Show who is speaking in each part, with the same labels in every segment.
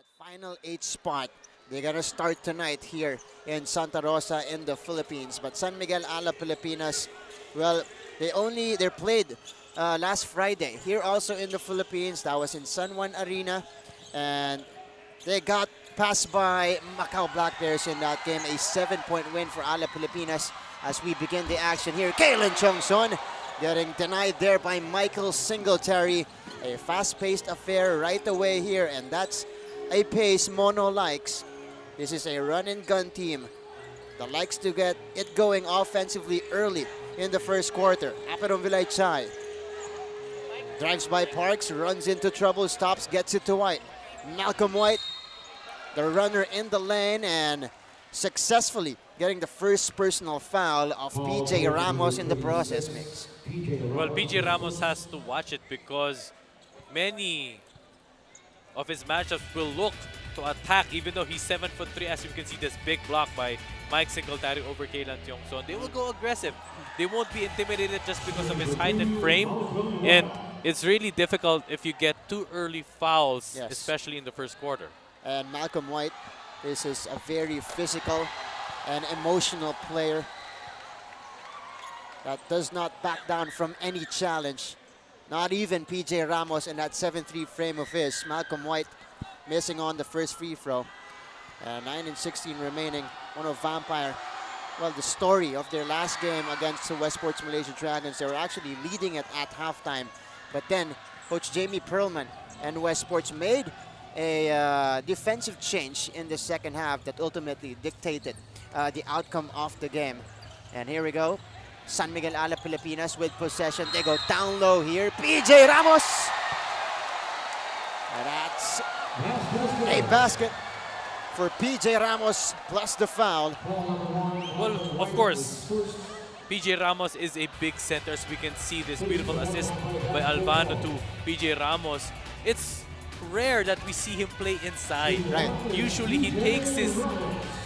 Speaker 1: that final 8 spot. They're gonna start tonight here in Santa Rosa in the Philippines. But San Miguel Alab Pilipinas, well, they played last Friday here also in the Philippines. That was in San Juan Arena, and they got passed by Macau Black Bears in that game. A 7-point win for Alab Pilipinas as we begin the action here. Kalen Chongson getting denied there by Michael Singletary. A fast-paced affair right away here, and that's a pace Mono likes. This is a run-and-gun team that likes to get it going offensively early in the first quarter. Aperon Vilaychay drives by Parks, runs into trouble, stops, gets it to White. Malcolm White, the runner in the lane, and successfully getting the first personal foul of PJ Ramos in the process, Mix.
Speaker 2: Well, PJ Ramos has to watch it because many of his matchups will look to attack, even though he's 7'3". As you can see, this big block by Mike Singletary over Kalen Tiongson. They will go aggressive. They won't be intimidated just because of his height and frame. And it's really difficult if you get too early fouls,
Speaker 1: Yes.
Speaker 2: especially in the first quarter.
Speaker 1: And Malcolm White, this is a very physical and emotional player that does not back down from any challenge. Not even PJ Ramos in that 7'3" frame of his. Malcolm White missing on the first free throw. 9:16 remaining. One of Vampire, well, the story of their last game against the West Sports Malaysia Dragons. They were actually leading it at halftime. But then Coach Jamie Perlman and West Sports made a defensive change in the second half that ultimately dictated the outcome of the game. And here we go. San Miguel Alab Pilipinas with possession. They go down low here. PJ Ramos! And that's a basket for PJ Ramos plus the foul.
Speaker 2: Well, of course, PJ Ramos is a big center, as we can see this beautiful assist by Alvano to PJ Ramos. It's rare that we see him play inside.
Speaker 1: Right.
Speaker 2: Usually he takes his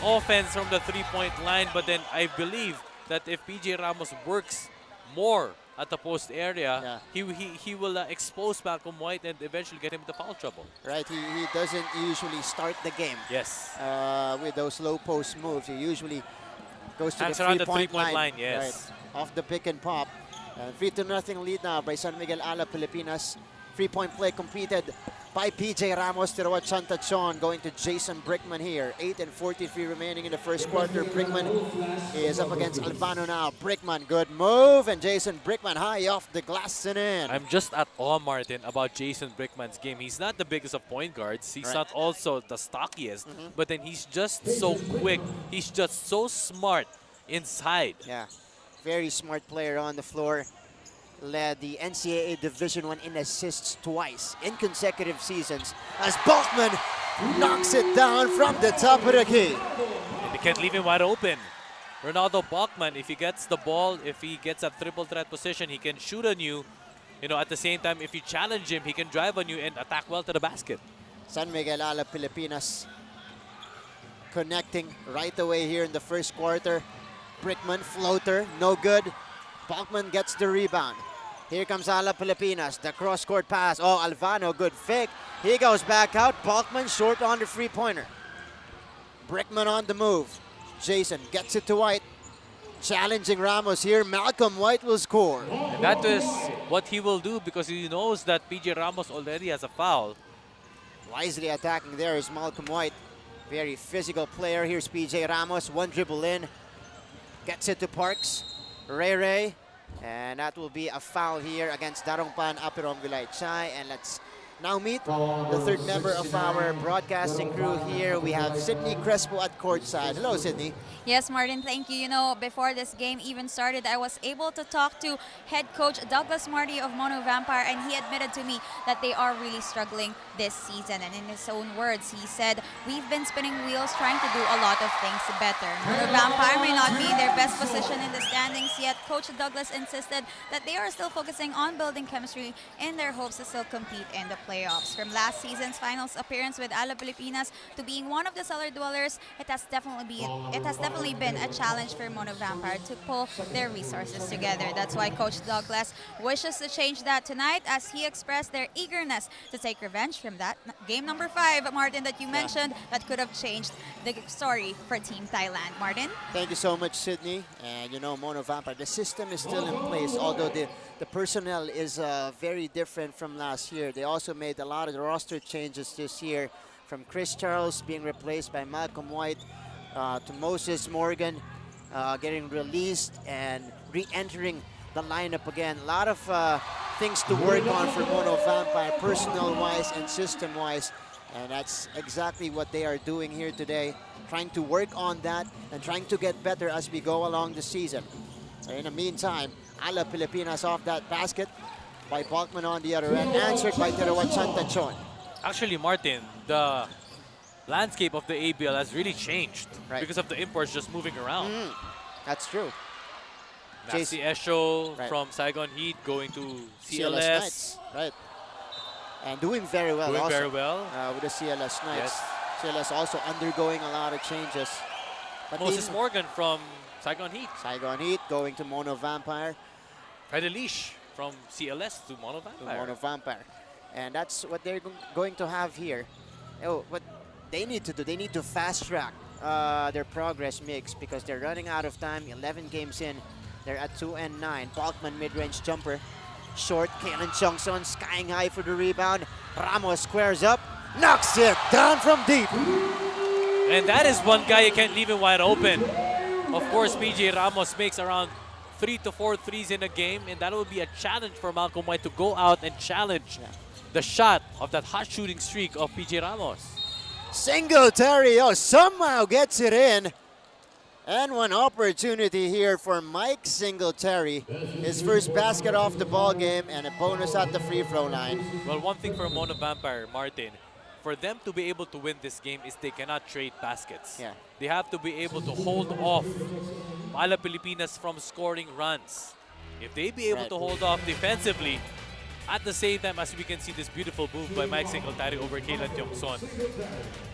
Speaker 2: offense from the three-point line, but then I believe that if PJ Ramos works more at the post area, he will expose Malcolm White and eventually get him into foul trouble.
Speaker 1: Right, he doesn't usually start the game.
Speaker 2: Yes.
Speaker 1: With those low post moves. He usually goes to
Speaker 2: Hangs
Speaker 1: the
Speaker 2: around
Speaker 1: three-point
Speaker 2: line, yes.
Speaker 1: Right, off the pick and pop. 3-0 lead now by San Miguel Alab Pilipinas. 3-point play completed by PJ Ramos. Tirawat Chantachon going to Jason Brickman here. 8:43 remaining in the first quarter. Brickman is up against Alvano now. Brickman, good move. And Jason Brickman high off the glass and in.
Speaker 2: I'm just at awe, Martin, about Jason Brickman's game. He's not the biggest of point guards. He's not also the stockiest. But then he's just so quick. He's just so smart inside.
Speaker 1: Yeah, very smart player on the floor. Led the NCAA Division I in assists twice in consecutive seasons as Bachman knocks it down from the top of the key.
Speaker 2: And they can't leave him wide open. Ronaldo Bachman, if he gets the ball, if he gets a triple threat position, he can shoot on you. You know, at the same time, if you challenge him, he can drive on you and attack well to the basket.
Speaker 1: San Miguel Alab Pilipinas connecting right away here in the first quarter. Brickman, floater, no good. Bachman gets the rebound. Here comes Alab Pilipinas. The cross-court pass. Oh, Alvano, good fake. He goes back out. Bachman short on the three-pointer. Brickman on the move. Jason gets it to White. Challenging Ramos here. Malcolm White will score.
Speaker 2: And that is what he will do because he knows that PJ Ramos already has a foul.
Speaker 1: Wisely attacking there is Malcolm White. Very physical player. Here's PJ Ramos. One dribble in. Gets it to Parks. Ray. And that will be a foul here against Darongpan Aperon Vilaychay. And let's now meet the third member of our broadcasting crew here. We have Sydney Crespo at courtside. Hello, Sydney.
Speaker 3: Yes, Martin, thank you. You know, before this game even started, I was able to talk to head coach Douglas Marty of Mono Vampire, and he admitted to me that they are really struggling this season. And in his own words, he said, we've been spinning wheels trying to do a lot of things better. Mono Vampire may not be in their best position in the standings yet. Coach Douglas insisted that they are still focusing on building chemistry in their hopes to still compete in the playoffs. From last season's finals appearance with Alab Pilipinas to being one of the cellar dwellers, it has definitely been a challenge for Mono Vampire to pull their resources together. That's why Coach Douglas wishes to change that tonight, as he expressed their eagerness to take revenge from that game number 5, Martin, that you mentioned, that could have changed the story for Team Thailand. Martin?
Speaker 1: Thank you so much, Sydney. And you know, Mono Vampire, the system is still in place, although the personnel is very different from last year. They also made a lot of roster changes this year, from Chris Charles being replaced by Malcolm White to Moses Morgan getting released and re-entering the lineup again. A lot of things to work on for Mono Vampire, personnel-wise and system-wise. And that's exactly what they are doing here today, trying to work on that and trying to get better as we go along the season. In the meantime, Alab Pilipinas off that basket by Balkman on the other end, answered by Terawat Chantachon.
Speaker 2: Actually, Martin, the landscape of the ABL has really changed because of the imports just moving around.
Speaker 1: That's true.
Speaker 2: Maxi Esho from Saigon Heat going to CLS.
Speaker 1: Knights, right. And doing very well
Speaker 2: Doing
Speaker 1: also.
Speaker 2: very well.
Speaker 1: With the CLS Knights.
Speaker 2: Yes.
Speaker 1: CLS also undergoing a lot of changes. But
Speaker 2: Moses Morgan from Saigon Heat.
Speaker 1: Saigon Heat going to Mono Vampire.
Speaker 2: Fred Leash from CLS to Mono Vampire.
Speaker 1: Mono Vampire. And that's what they're going to have here. Oh, what they need to do, they need to fast track their progress mix, because they're running out of time. 11 games in, they're at 2-9. Balkman mid-range jumper. Short, Kalen Chongson skying high for the rebound. Ramos squares up, knocks it down from deep.
Speaker 2: And that is one guy you can't leave him wide open. Of course, PJ Ramos makes around 3 to 4 threes in a game, and that will be a challenge for Malcolm White to go out and challenge the shot of that hot shooting streak of PJ Ramos.
Speaker 1: Singletary somehow gets it in. And one opportunity here for Mike Singletary. His first basket off the ball game and a bonus at the free throw line.
Speaker 2: Well, one thing for Mono Vampire, Martin, for them to be able to win this game is they cannot trade baskets.
Speaker 1: Yeah.
Speaker 2: They have to be able to hold off Alab Pilipinas from scoring runs. If they be able to hold off defensively, at the same time as we can see this beautiful move by Mike Singletary over Kaylan Tiongson,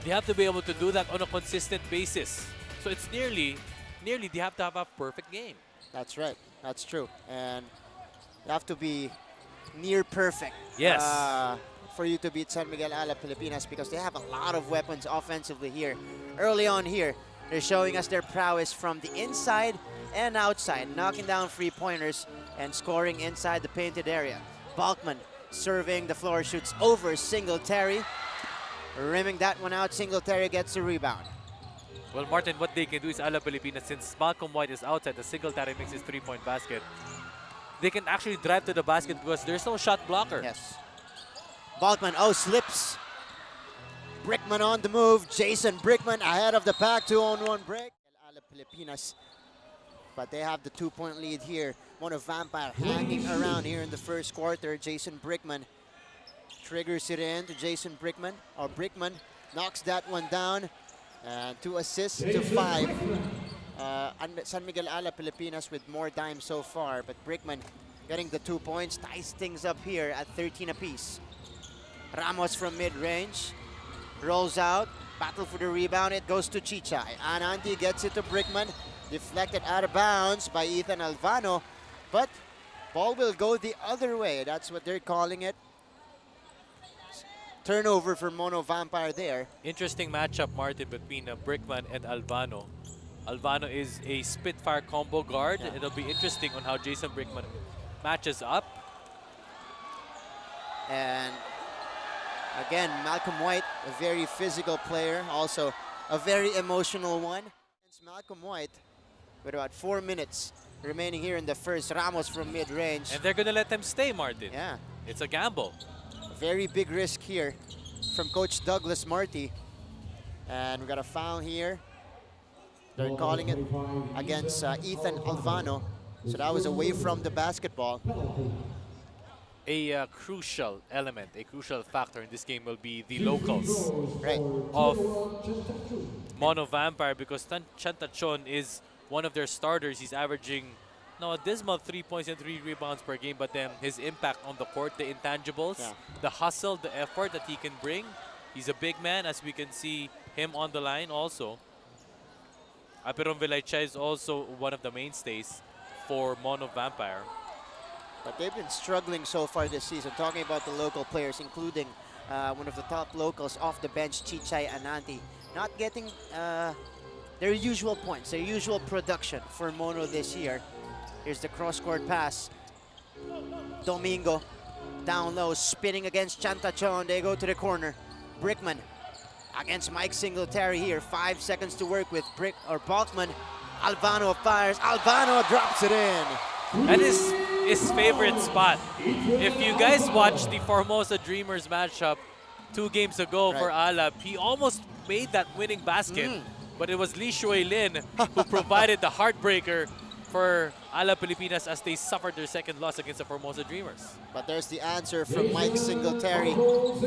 Speaker 2: they have to be able to do that on a consistent basis. So it's nearly they have to have a perfect game.
Speaker 1: That's right. That's true. And you have to be near perfect.
Speaker 2: Yes.
Speaker 1: For you to beat San Miguel Alab Pilipinas, because they have a lot of weapons offensively here. Early on here, they're showing us their prowess from the inside and outside, knocking down three-pointers and scoring inside the painted area. Balkman serving the floor, shoots over Singletary. Rimming that one out, Singletary gets the rebound.
Speaker 2: Well, Martin, what they can do is Alab Pilipinas, since Malcolm White is outside, the Singletary makes his three-point basket. They can actually drive to the basket because there's no shot blocker.
Speaker 1: Yes. Balkman, slips. Brickman on the move. Jason Brickman ahead of the pack, 2-on-1 break. Alab Pilipinas, but they have the 2-point lead here. Mono Vampire hanging around here in the first quarter. Jason Brickman triggers it in to Jason Brickman. Brickman knocks that one down. 2 assists to 5. San Miguel Alab Pilipinas with more dimes so far, but Brickman getting the 2 points, ties things up here at 13 apiece. Ramos from mid-range, rolls out, battle for the rebound, it goes to Chichay. Anandi gets it to Brickman, deflected out of bounds by Ethan Alvano, but ball will go the other way. That's what they're calling it. Turnover for Mono Vampire there.
Speaker 2: Interesting matchup, Martin, between Brickman and Alvano. Alvano is a Spitfire combo guard.
Speaker 1: Yeah.
Speaker 2: It'll be interesting on how Jason Brickman matches up.
Speaker 1: And again, Malcolm White, a very physical player, also a very emotional one. It's Malcolm White with about 4 minutes remaining here in the first. Ramos from mid-range.
Speaker 2: And they're going to let them stay, Martin.
Speaker 1: Yeah.
Speaker 2: It's a gamble.
Speaker 1: Very big risk here from Coach Douglas Marty. And we got a foul here. They're calling it against Ethan Alvano. So that was away from the basketball.
Speaker 2: A crucial element, a crucial factor in this game will be the locals
Speaker 1: Right.
Speaker 2: of Mono Vampire, because Chantachon is one of their starters. He's averaging now a dismal 3 points and 3 rebounds per game, but then his impact on the court, the intangibles, the hustle, the effort that he can bring. He's a big man, as we can see him on the line also. Aperon Vilaycha is also one of the mainstays for Mono Vampire.
Speaker 1: But they've been struggling so far this season. Talking about the local players, including one of the top locals off the bench, Chichay Ananti, not getting their usual points, their usual production for Mono this year. Here's the cross-court pass. Domingo down low, spinning against Chantachon. They go to the corner. Brickman against Mike Singletary here. 5 seconds to work with. Balkman. Albano fires. Albano drops it in.
Speaker 2: That is his favorite spot. If you guys watched the Formosa Dreamers matchup 2 games ago for Alab, he almost made that winning basket, but it was Lee Shui Lin who provided the heartbreaker for Alab Pilipinas as they suffered their second loss against the Formosa Dreamers.
Speaker 1: But there's the answer from Mike Singletary.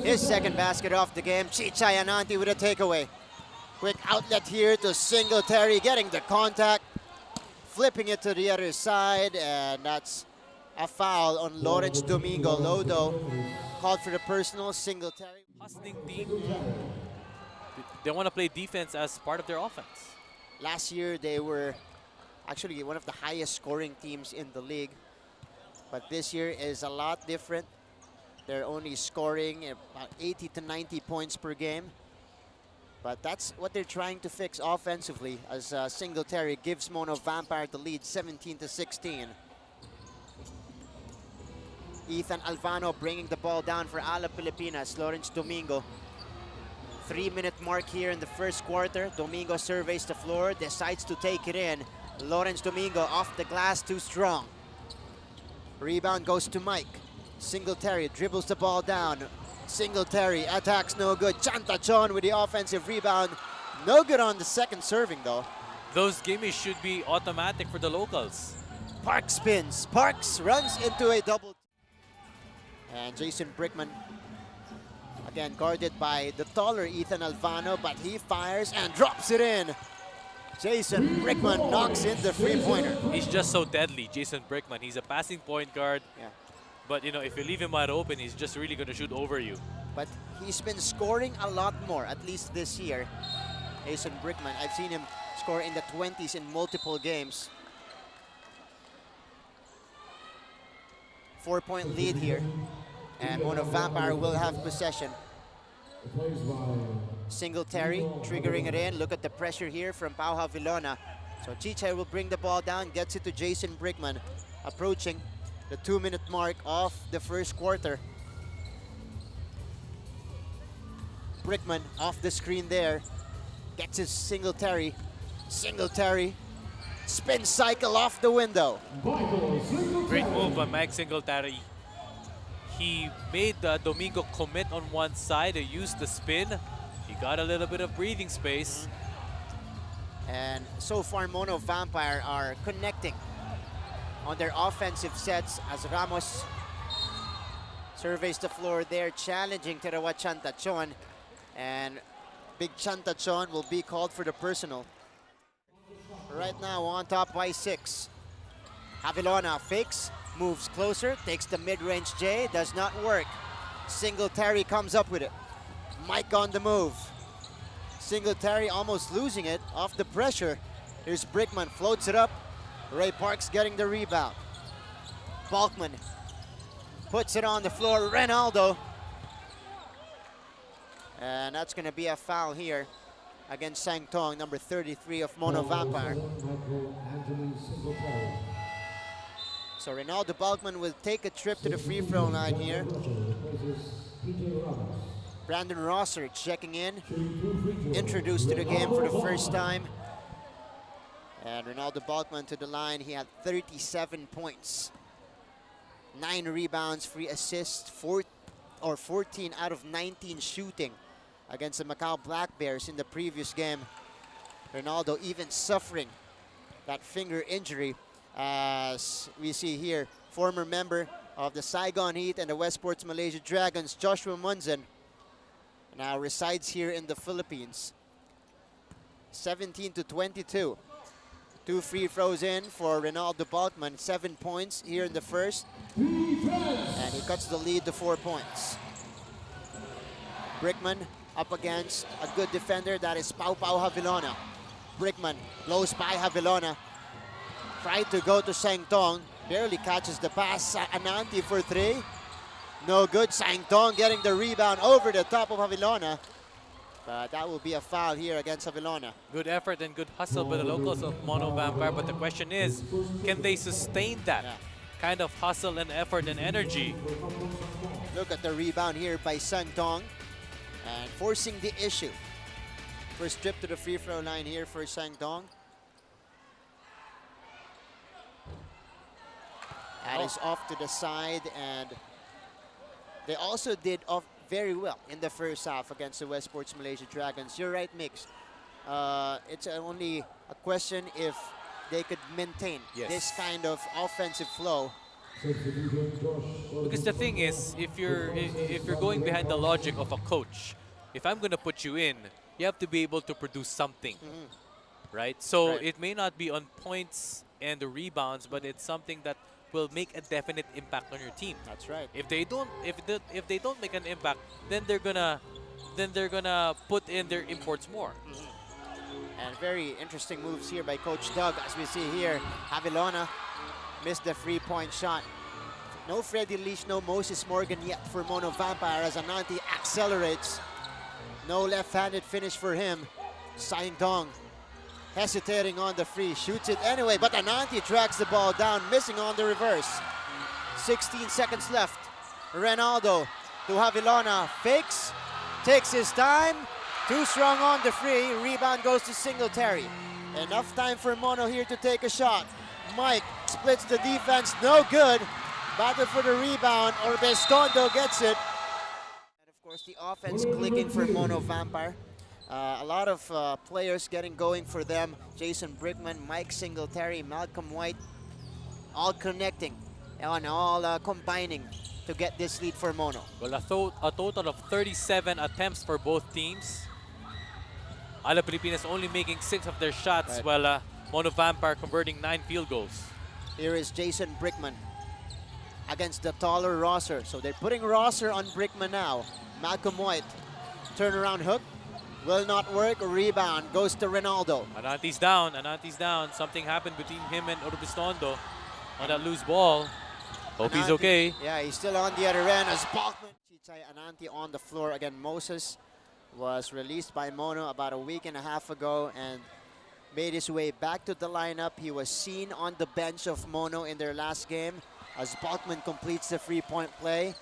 Speaker 1: His second basket off the game. Chichay Ananti with a takeaway. Quick outlet here to Singletary, getting the contact, flipping it to the other side, and that's a foul on Lawrence Domingo. Lodo called for the personal. Singletary.
Speaker 2: Hustling team. They want to play defense as part of their offense.
Speaker 1: Last year they were actually one of the highest scoring teams in the league, but this year is a lot different. They're only scoring about 80 to 90 points per game, but that's what they're trying to fix offensively, as Singletary gives Mono Vampire the lead 17 to 16. Ethan Alvano bringing the ball down for Alab Pilipinas. Lawrence Domingo. 3-minute mark here in the first quarter. Domingo surveys the floor, decides to take it in. Lawrence Domingo off the glass, too strong. Rebound goes to Mike. Singletary dribbles the ball down. Singletary attacks, no good. Chantachon with the offensive rebound. No good on the second serving though.
Speaker 2: Those gimmies should be automatic for the locals.
Speaker 1: Parks spins. Parks runs into a double. And Jason Brickman, again guarded by the taller Ethan Alvano, but he fires and drops it in. Jason Brickman knocks in the three-pointer.
Speaker 2: He's just so deadly, Jason Brickman. He's a passing point guard.
Speaker 1: Yeah.
Speaker 2: But you know, if you leave him wide open, he's just really going to shoot over you.
Speaker 1: But he's been scoring a lot more, at least this year. Jason Brickman, I've seen him score in the 20s in multiple games. 4-point lead here. And Mono Vampire will have possession. Singletary triggering it in. Look at the pressure here from Pauha Vilona. So Chichay will bring the ball down, gets it to Jason Brickman, approaching the 2-minute mark of the first quarter. Brickman off the screen there, gets his Singletary. Singletary, spin cycle off the window.
Speaker 2: Great move by Mike Singletary. He made Domingo commit on one side, he used the spin. He got a little bit of breathing space.
Speaker 1: And so far, Mono Vampire are connecting on their offensive sets as Ramos surveys the floor there, challenging Terawa Chantachon. And Big Chantachon will be called for the personal. Right now on top by 6. Avilona fakes, moves closer, takes the mid-range J, does not work. Singletary comes up with it. Mike on the move. Singletary almost losing it off the pressure. Here's Brickman, floats it up. Ray Parks getting the rebound. Balkman puts it on the floor. Reynaldo. And that's going to be a foul here against Sang Tong, number 33 of Mono Vampire. So Reynaldo Balkman will take a trip to the free throw line here. Brandon Rosser checking in, introduced to the game for the first time. And Reynaldo Balkman to the line, he had 37 points. 9 rebounds, 3 assists, 14 out of 19 shooting against the Macau Black Bears in the previous game. Reynaldo even suffering that finger injury, as we see here, former member of the Saigon Heat and the Westports Malaysia Dragons, Joshua Munzan, now resides here in the Philippines. 17 to 22. 2 free throws in for Ronaldo Balkman. 7 points here in the first. And he cuts the lead to 4 points. Brickman up against a good defender. That is Pau Havilona. Brickman blows by Havilona. Tried to go to Sangtong. Barely catches the pass. Ananti for 3. No good. Sangtong getting the rebound over the top of Havilona. But that will be a foul here against Havilona.
Speaker 2: Good effort and good hustle by the locals of Mono Vampire, but the question is, can they sustain that kind of hustle and effort and energy?
Speaker 1: Look at the rebound here by Sangtong and forcing the issue. First trip to the free throw line here for Sangtong. That is off to the side, and they also did off very well in the first half against the West Sports Malaysia Dragons. You're right, Mix. It's only a question if they could maintain this kind of offensive flow.
Speaker 2: Because the thing is, if you're going behind the logic of a coach, if I'm gonna put you in, you have to be able to produce something, right? So it may not be on points and the rebounds, but it's something that will make a definite impact on your team.
Speaker 1: That's right.
Speaker 2: If they don't make an impact, then they're gonna put in their imports more.
Speaker 1: And very interesting moves here by Coach Doug, as we see here. Havilona missed the 3-point shot. No Freddy Leach, no Moses Morgan yet for Mono Vampire as Ananti accelerates. No left-handed finish for him. Sangtong hesitating on the free, shoots it anyway, but Ananti tracks the ball down, missing on the reverse. 16 seconds left. Ronaldo to Havilona, fakes, takes his time, too strong on the free, rebound goes to Singletary. Enough time for Mono here to take a shot. Mike splits the defense, no good. Battle for the rebound, Orbestondo gets it. And of course the offense clicking for Mono Vampire. A lot of players getting going for them. Jason Brickman, Mike Singletary, Malcolm White, all connecting and all combining to get this lead for Mono.
Speaker 2: Well, a total of 37 attempts for both teams. Alab Pilipinas only making 6 of their shots, while Mono Vampire converting 9 field goals.
Speaker 1: Here is Jason Brickman against the taller Rosser. So they're putting Rosser on Brickman now. Malcolm White, turnaround hook. Will not work. Rebound goes to Ronaldo.
Speaker 2: Ananti's down. Ananti's down. Something happened between him and Orbestondo on that loose ball. Hope he's okay.
Speaker 1: Yeah, he's still on the other end as Balkman. Chichay Ananti on the floor again. Moses was released by Mono about a week and a half ago and made his way back to the lineup. He was seen on the bench of Mono in their last game as Balkman completes the 3-point play.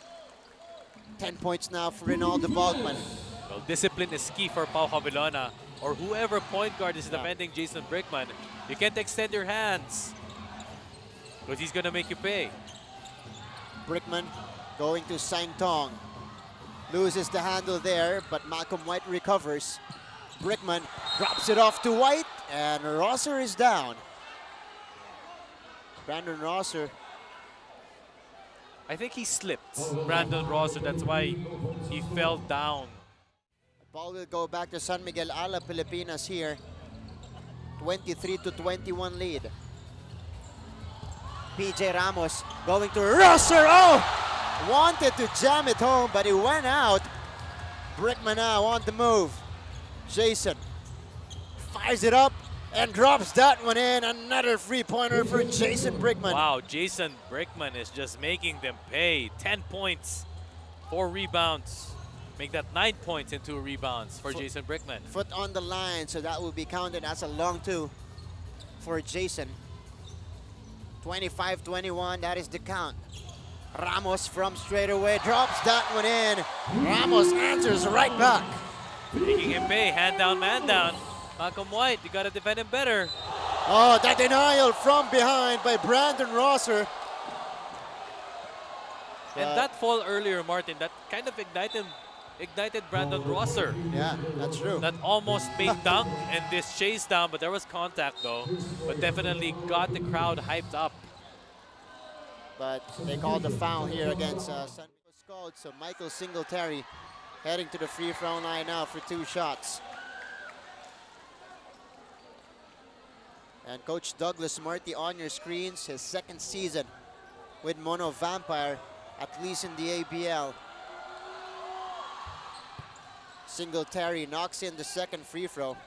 Speaker 1: 10 points now for Ronaldo Balkman.
Speaker 2: Well, discipline is key for Pau Havilona or whoever point guard is defending Jason Brickman. You can't extend your hands because he's going to make you pay.
Speaker 1: Brickman going to Sangtong. Loses the handle there, but Malcolm White recovers. Brickman drops it off to White, and Rosser is down. Brandon Rosser.
Speaker 2: I think he slipped, Brandon Rosser. That's why he fell down.
Speaker 1: Ball will go back to San Miguel Alab Pilipinas here. 23-21 lead. PJ Ramos going to Rosser. Oh! Wanted to jam it home, but it went out. Brickman now on the move. Jason fires it up and drops that one in. Another 3-pointer for Jason Brickman.
Speaker 2: Wow, Jason Brickman is just making them pay. 10 points, 4 rebounds. Make that 9 points and 2 rebounds for Jason Brickman.
Speaker 1: Foot on the line, so that will be counted as a long 2 for Jason. 25-21, that is the count. Ramos from straight away drops that one in. Ramos answers right back.
Speaker 2: Making him pay, hand down, man down. Malcolm White, you gotta defend him better.
Speaker 1: Oh, that denial from behind by Brandon Rosser.
Speaker 2: And that fall earlier, Martin, that kind of ignited Brandon Rosser.
Speaker 1: Yeah, that's true.
Speaker 2: That almost made dunk and this chase down, but there was contact though. But definitely got the crowd hyped up.
Speaker 1: But they called the foul here against San Miguel. So Michael Singletary heading to the free throw line now for 2 shots. And Coach Douglas Marty on your screens, his second season with Mono Vampire, at least in the ABL. Singletary knocks in the second free throw.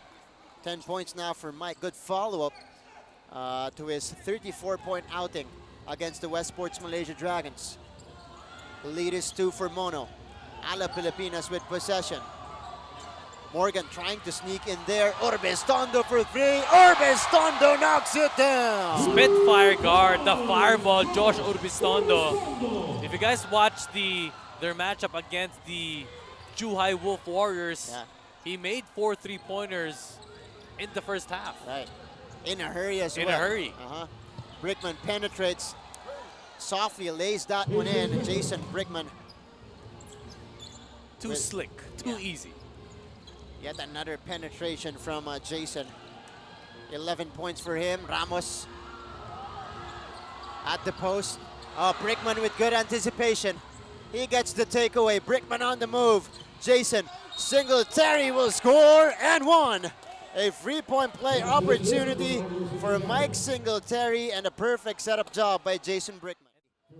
Speaker 1: 10 points now for Mike. Good follow-up to his 34-point outing against the Westports Malaysia Dragons. The lead is 2 for Mono. Alab Pilipinas with possession. Morgan trying to sneak in there. Orbestondo for 3. Orbestondo knocks it down.
Speaker 2: Spitfire guard, the fireball, Josh Urbistondo. If you guys watch their matchup against the Zhuhai Wolf Warriors, he made 4 3-pointers in the first half.
Speaker 1: Right. In a hurry as well.
Speaker 2: In a hurry.
Speaker 1: Brickman penetrates. Softly lays that one in. Jason Brickman.
Speaker 2: Too slick, too easy.
Speaker 1: Yet another penetration from Jason. 11 points for him. Ramos at the post. Oh, Brickman with good anticipation. He gets the takeaway. Brickman on the move. Jason Singletary will score and one. A 3-point play opportunity for Mike Singletary and a perfect setup job by Jason Brickman.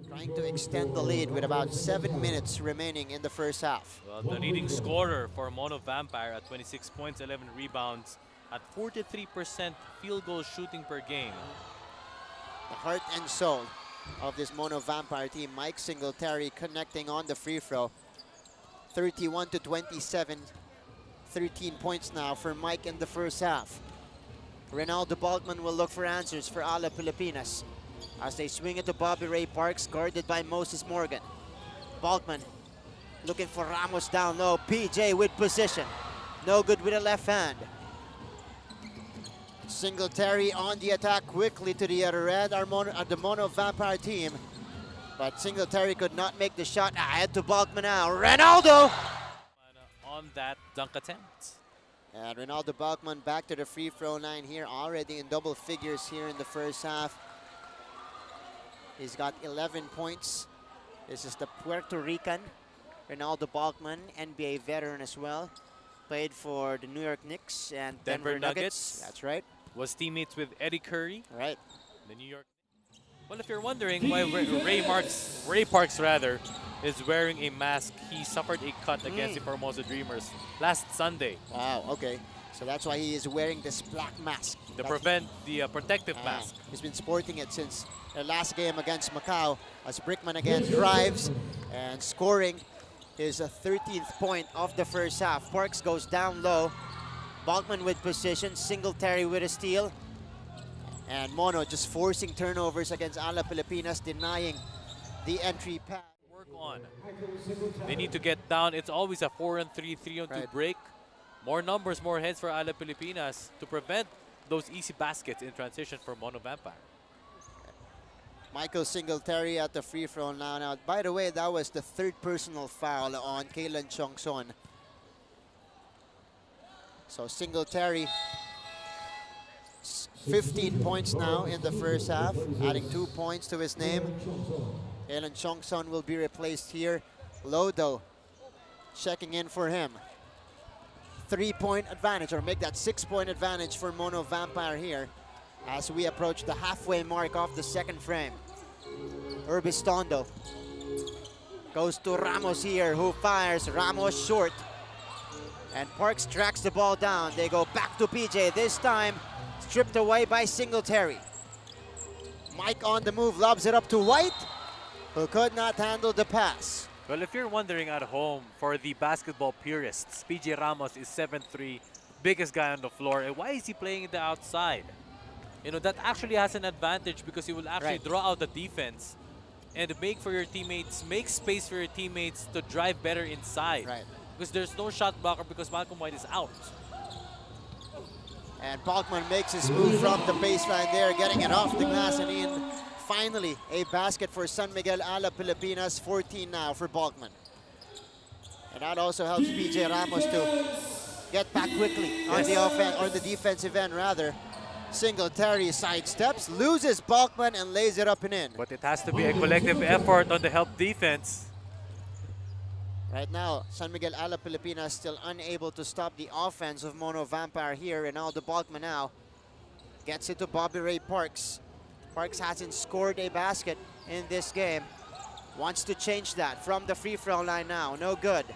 Speaker 1: Trying to extend the lead with about 7 minutes remaining in the first half.
Speaker 2: Well, the leading scorer for Mono Vampire at 26 points, 11 rebounds, at 43% field goal shooting per game.
Speaker 1: The heart and soul of this Mono Vampire team, Mike Singletary connecting on the free throw. 31 to 27, 13 points now for Mike in the first half. Ronaldo Balkman will look for answers for Alab Pilipinas as they swing it to Bobby Ray Parks, guarded by Moses Morgan. Balkman looking for Ramos down low. PJ with position. No good with a left hand. Singletary on the attack quickly to the other end, the Mono Vampire team. But Singletary could not make the shot. Ahead to Balkman now. Ronaldo!
Speaker 2: On that dunk attempt.
Speaker 1: And Ronaldo Balkman back to the free throw line here, already in double figures here in the first half. He's got 11 points. This is the Puerto Rican, Ronaldo Balkman, NBA veteran as well. Played for the New York Knicks and Denver Nuggets. That's right.
Speaker 2: Was teammates with Eddie Curry.
Speaker 1: Right.
Speaker 2: The New York. Well, if you're wondering why Ray Parks is wearing a mask, he suffered a cut against the Formosa Dreamers last Sunday.
Speaker 1: Wow, okay. So that's why he is wearing this black mask.
Speaker 2: The protective mask.
Speaker 1: He's been sporting it since the last game against Macau, as Brickman again drives and scoring his 13th point of the first half. Parks goes down low. Balkman with position, Singletary with a steal. And Mono just forcing turnovers against Alab Pilipinas, denying the entry pass.
Speaker 2: Work on. They need to get down. It's always a 4-on-3, 3-on-2 break. More numbers, more heads for Alab Pilipinas to prevent those easy baskets in transition for Mono Vampire.
Speaker 1: Michael Singletary at the free throw now. Now, by the way, that was the third personal foul on Kaylan Chongson. So Singletary, 15 points now in the first half, adding 2 points to his name. Kaylan Chongson will be replaced here. Lodo checking in for him. 3-point advantage, or make that 6-point advantage for Mono Vampire here as we approach the halfway mark of the second frame. Urbistondo goes to Ramos here, who fires. Ramos short. And Parks tracks the ball down. They go back to PJ, this time stripped away by Singletary. Mike on the move, lobs it up to White, who could not handle the pass.
Speaker 2: Well, if you're wondering at home, for the basketball purists, PJ Ramos is 7'3", biggest guy on the floor. And why is he playing in the outside? You know, that actually has an advantage because he will actually draw out the defense and make space for your teammates to drive better inside.
Speaker 1: Right.
Speaker 2: Because there's no shot blocker because Malcolm White is out.
Speaker 1: And Balkman makes his move from the baseline there, getting it off the glass and in. Finally, a basket for San Miguel Alab Pilipinas, 14 now for Balkman. And that also helps PJ Ramos to get back quickly on the offense, or the defensive end rather. Singletary sidesteps, loses Balkman and lays it up and in.
Speaker 2: But it has to be a collective effort on the help defense.
Speaker 1: Right now, San Miguel Alab Pilipinas still unable to stop the offense of Mono Vampire here. Ronaldo Balkman now Gets it to Bobby Ray Parks. Parks hasn't scored a basket in this game. Wants to change that from the free throw line now. No good.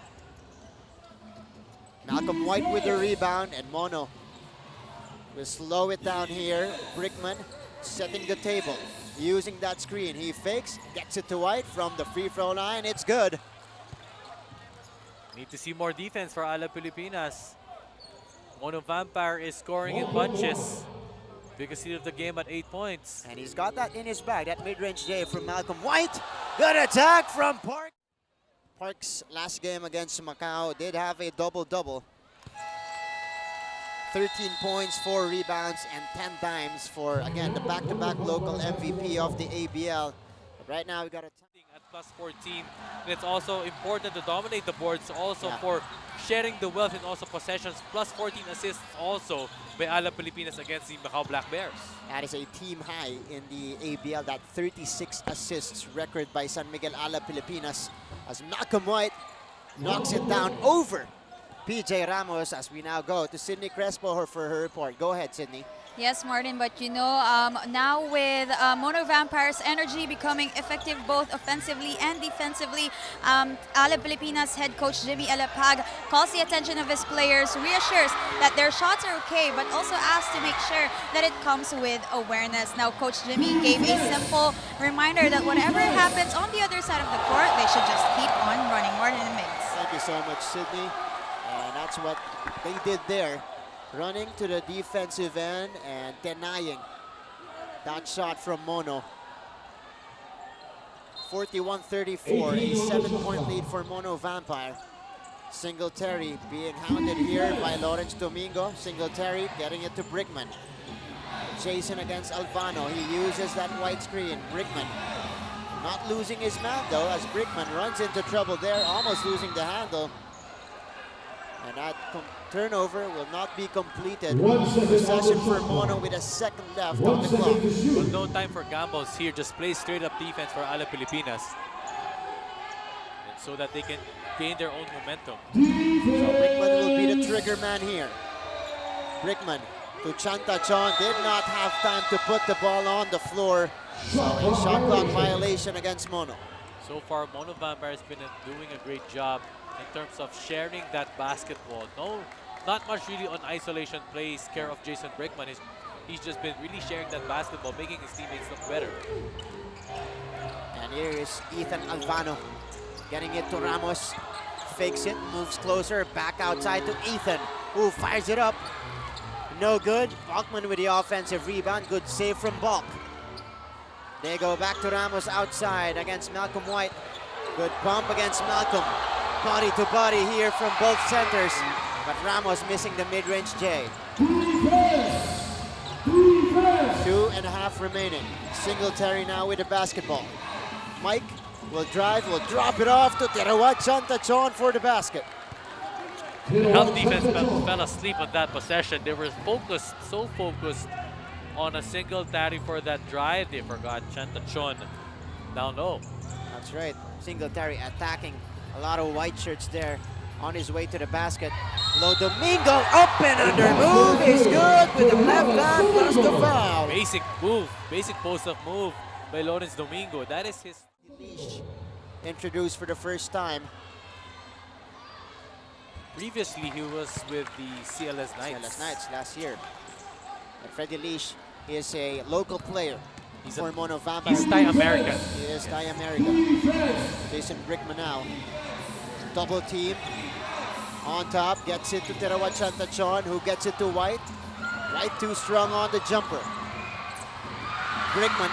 Speaker 1: Malcolm White with the rebound, and Mono will slow it down here. Brickman setting the table, using that screen. He fakes, gets it to White from the free throw line. It's good.
Speaker 2: Need to see more defense for Alab Pilipinas. Mono Vampire is scoring in bunches. Biggest lead of the game at 8 points.
Speaker 1: And he's got that in his bag, that mid-range J from Malcolm White. Good attack from Parks. Parks last game against Macau did have a double-double. 13 points, 4 rebounds, and 10 dimes for, again, the back-to-back local MVP of the ABL. But right now we got a
Speaker 2: at plus 14. And it's also important to dominate the boards also for sharing the wealth and also possessions. Plus 14 assists also by Alab Pilipinas against the Macau Black Bears.
Speaker 1: That is a team high in the ABL, that 36 assists record by San Miguel Alab Pilipinas, as Malcolm White knocks it down over PJ Ramos, as we now go to Sydney Crespo for her report. Go ahead, Sydney.
Speaker 3: Yes, Martin, but you know, now with Mono Vampire's energy becoming effective both offensively and defensively, Alab Pilipinas head coach Jimmy Alapag calls the attention of his players, reassures that their shots are okay, but also asks to make sure that it comes with awareness. Now, Coach Jimmy gave a simple reminder that whatever happens on the other side of the court, they should just keep on running. Martin and Mix.
Speaker 1: Thank you so much, Sydney. And that's what they did there. Running to the defensive end and denying that shot from Mono. 41-34, a 7-point lead for Mono Vampire. Singletary being hounded here by Lawrence Domingo. Singletary getting it to Brickman. Jason against Alvano. He uses that white screen. Brickman not losing his man though, as Brickman runs into trouble there, almost losing the handle. And that turnover will not be completed. Possession for Mono with a second left on the clock.
Speaker 2: Well, no time for gambles here. Just play straight up defense for Alab Pilipinas. And so that they can gain their own momentum.
Speaker 1: So Brickman will be the trigger man here. Brickman to Chanta Chon. Did not have time to put the ball on the floor. So a shot clock violation against Mono.
Speaker 2: So far, Mono Vampire has been doing a great job in terms of sharing that basketball. No, not much really on isolation plays care of Jason Brickman. He's just been really sharing that basketball, making his teammates look better.
Speaker 1: And here is Ethan Alvano getting it to Ramos. Fakes it, moves closer, back outside to Ethan, who fires it up. No good. Balkman with the offensive rebound. Good save from Balk. They go back to Ramos outside against Malcolm White. Good bump against Malcolm. Body to body here from both centers, but Ramos missing the mid-range J. 2.5 remaining. Singletary now with the basketball. Mike will drive, will drop it off to Terawat Chantachon for the basket.
Speaker 2: The health defense fell asleep on that possession. They were focused, so focused on a Singletary for that drive, they forgot Chantachon down low.
Speaker 1: That's right. Singletary attacking a lot of white shirts there on his way to the basket. Lo Domingo up and under. Move is good with the left hand plus the foul.
Speaker 2: Basic move, basic post-up move by Lawrence Domingo. That is his
Speaker 1: Leash introduced for the first time.
Speaker 2: Previously, he was with the CLS Knights.
Speaker 1: CLS Knights last year. And Freddie Leash is a local player.
Speaker 2: He's
Speaker 1: for Mono Vampire.
Speaker 2: He's Thai-American.
Speaker 1: He is Thai-American. Jason Brickman now. Double team. On top, gets it to Terawat Chantachon, who gets it to White. White too strong on the jumper. Brickman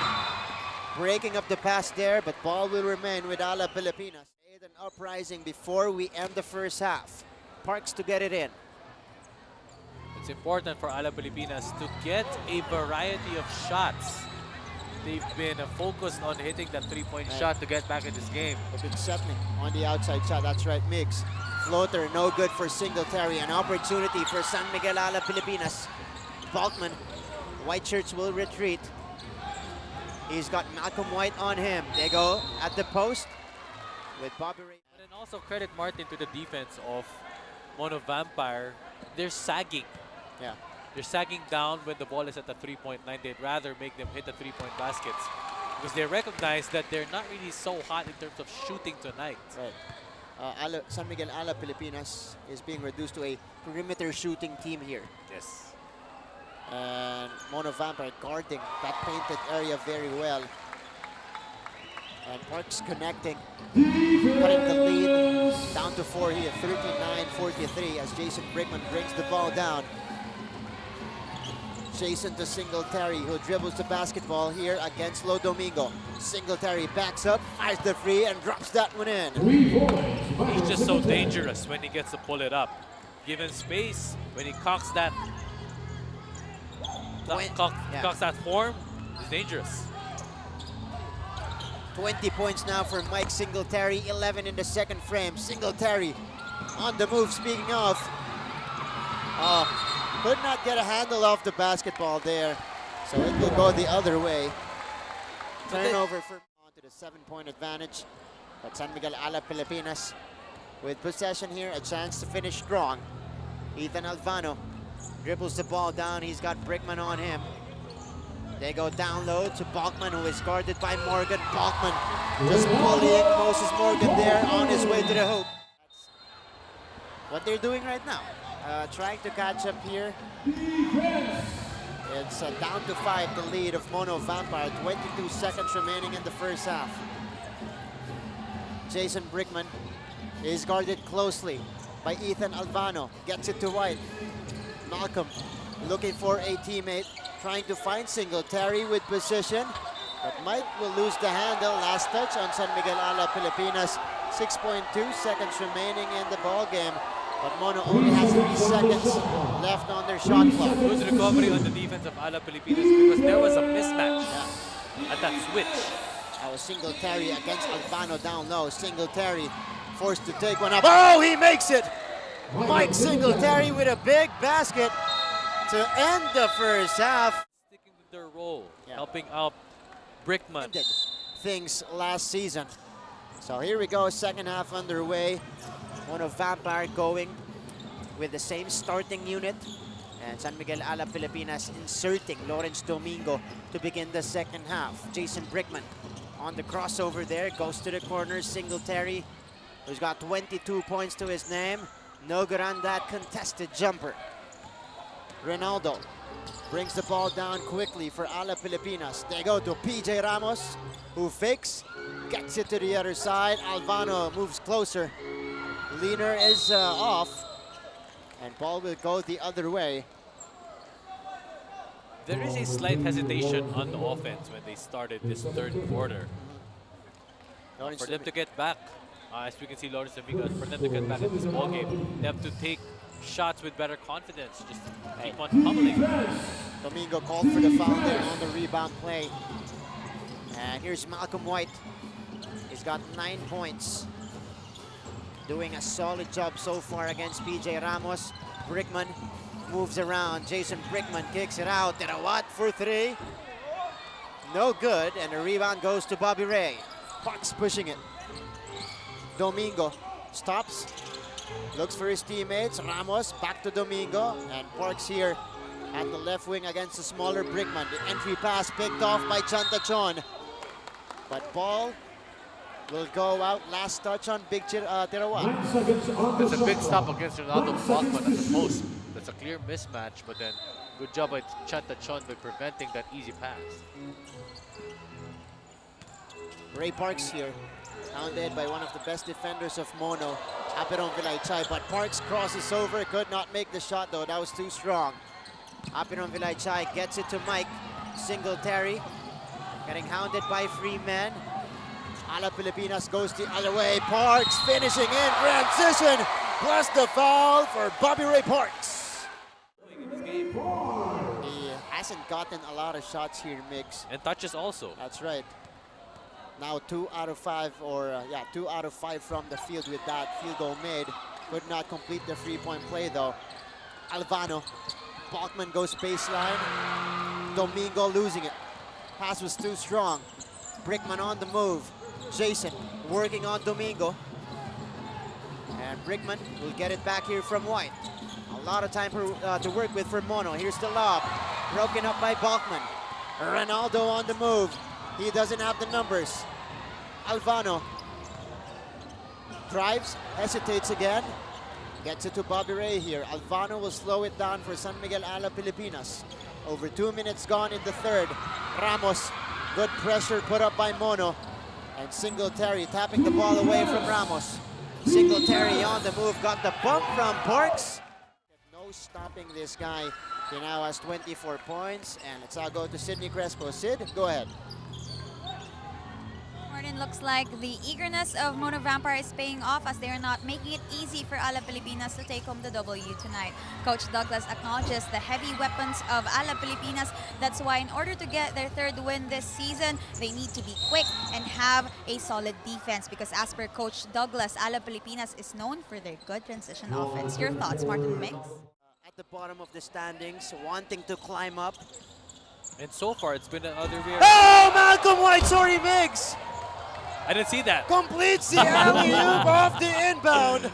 Speaker 1: breaking up the pass there, but ball will remain with Alab Pilipinas. An uprising before we end the first half. Parks to get it in.
Speaker 2: It's important for Alab Pilipinas to get a variety of shots. They've been focused on hitting that three-point shot to get back in this game.
Speaker 1: They've been settling on the outside shot. That's right, Miggs. Floater, no good for Singletary. An opportunity for San Miguel Alab Pilipinas. Balkman, white shirts will retreat. He's got Malcolm White on him. They go at the post with Bobby Ray.
Speaker 2: But then also credit Martin to the defense of Mono Vampire. They're sagging.
Speaker 1: Yeah.
Speaker 2: They're sagging down when the ball is at the 3-point line. They'd rather make them hit the 3-point baskets because they recognize that they're not really so hot in terms of shooting tonight.
Speaker 1: Right. San Miguel Alab Pilipinas is being reduced to a perimeter shooting team here.
Speaker 2: Yes.
Speaker 1: And Mono Vampire guarding that painted area very well. And Parks connecting, cutting the lead down to 4 here, 39-43 as Jason Brickman brings the ball down. Jason to Singletary, who dribbles the basketball here against Lo Domingo. Singletary backs up, fires the free, and drops that one in.
Speaker 2: He's just so dangerous when he gets to pull it up. Given space, when he cocks that, cocks that form, it's dangerous.
Speaker 1: 20 points now for Mike Singletary, 11 in the second frame. Singletary on the move, speaking of. Could not get a handle off the basketball there, so it will go the other way. Turnover for on to the 7-point advantage. But San Miguel Alab Pilipinas with possession here, a chance to finish strong. Ethan Alvano dribbles the ball down. He's got Brickman on him. They go down low to Balkman, who is guarded by Morgan. Balkman just bullying Moses Morgan there on his way to the hoop. That's what they're doing right now. Trying to catch up here. It's down to 5, the lead of Mono Vampire. 22 seconds remaining in the first half. Jason Brickman is guarded closely by Ethan Alvano. Gets it to White. Malcolm looking for a teammate. Trying to find Singletary with position, but Mike will lose the handle. Last touch on San Miguel Alab Pilipinas. 6.2 seconds remaining in the ball game, but Mono only has 3 seconds left on their shot clock.
Speaker 2: Good recovery on the defense of Alab Pilipinas because there was a mismatch at that switch.
Speaker 1: That was Singletary against Alvano down low. Singletary forced to take one up. Oh, he makes it! Mike Singletary with a big basket to end the first half.
Speaker 2: Sticking with their role, helping out Brickman.
Speaker 1: Things last season. So here we go, second half underway. Mono Vampire going with the same starting unit. And San Miguel Alab Pilipinas inserting Lawrence Domingo to begin the second half. Jason Brickman on the crossover there, goes to the corner. Singletary, who's got 22 points to his name. No good on that contested jumper. Ronaldo brings the ball down quickly for Alab Pilipinas. They go to PJ Ramos, who fakes, gets it to the other side. Alvano moves closer. Leaner is off, and ball will go the other way.
Speaker 2: There is a slight hesitation on the offense when they started this third quarter. For them to get back, as we can see, Lawrence Domingo, for them to get back in this ball game, they have to take shots with better confidence, just keep on pummeling.
Speaker 1: Domingo called for the foul there on the rebound play. And here's Malcolm White. He's got 9 points. Doing a solid job so far against PJ Ramos. Brickman moves around. Jason Brickman kicks it out. And a what for 3? No good, and the rebound goes to Bobby Ray. Parks pushing it. Domingo stops. Looks for his teammates. Ramos back to Domingo, and Parks here at the left wing against the smaller Brickman. The entry pass picked off by Chantachon, but ball will go out. Last touch on Big Tirawan.
Speaker 2: That's a big stop against Ronaldo Balkman at the post. That's a clear mismatch, but then good job by Chantachon by preventing that easy pass.
Speaker 1: Ray Parks here, hounded by one of the best defenders of Mono, Aperon Vilaychay, but Parks crosses over, could not make the shot though, that was too strong. Aperon Vilaychay gets it to Mike Singletary, getting hounded by free men. Alab Pilipinas goes the other way. Parks finishing in transition, plus the foul for Bobby Ray Parks. He hasn't gotten a lot of shots here, Migs.
Speaker 2: And touches also.
Speaker 1: That's right. Now 2 out of 5, or 2 out of 5 from the field with that field goal made. Could not complete the 3-point play though. Alvano, Balkman goes baseline. Domingo losing it. Pass was too strong. Brickman on the move. Jason working on Domingo. And Brickman will get it back here from White. lot of time to work with for Mono. Here's the lob. Broken up by Balkman. Ronaldo on the move. He doesn't have the numbers. Alvano drives, hesitates again. Gets it to Bobby Ray here. Alvano will slow it down for San Miguel Alab Pilipinas. Over 2 minutes gone in the third. Ramos, good pressure put up by Mono. And Singletary tapping the ball away from Ramos. Singletary on the move, got the bump from Parks. No stopping this guy. He now has 24 points. And let's all go to Sidney Crespo. Sid, go ahead.
Speaker 3: Martin, looks like the eagerness of Mono Vampire is paying off as they are not making it easy for Alab Pilipinas to take home the W tonight. Coach Douglas acknowledges the heavy weapons of Alab Pilipinas. That's why in order to get their third win this season, they need to be quick and have a solid defense because as per Coach Douglas, Alab Pilipinas is known for their good transition offense. Your thoughts, Martin Mix?
Speaker 1: At the bottom of the standings, wanting to climb up.
Speaker 2: And so far, it's been the other way around.
Speaker 1: Oh, Malcolm White, sorry, Miggs.
Speaker 2: I didn't see that.
Speaker 1: Completes the alley-oop off the inbound.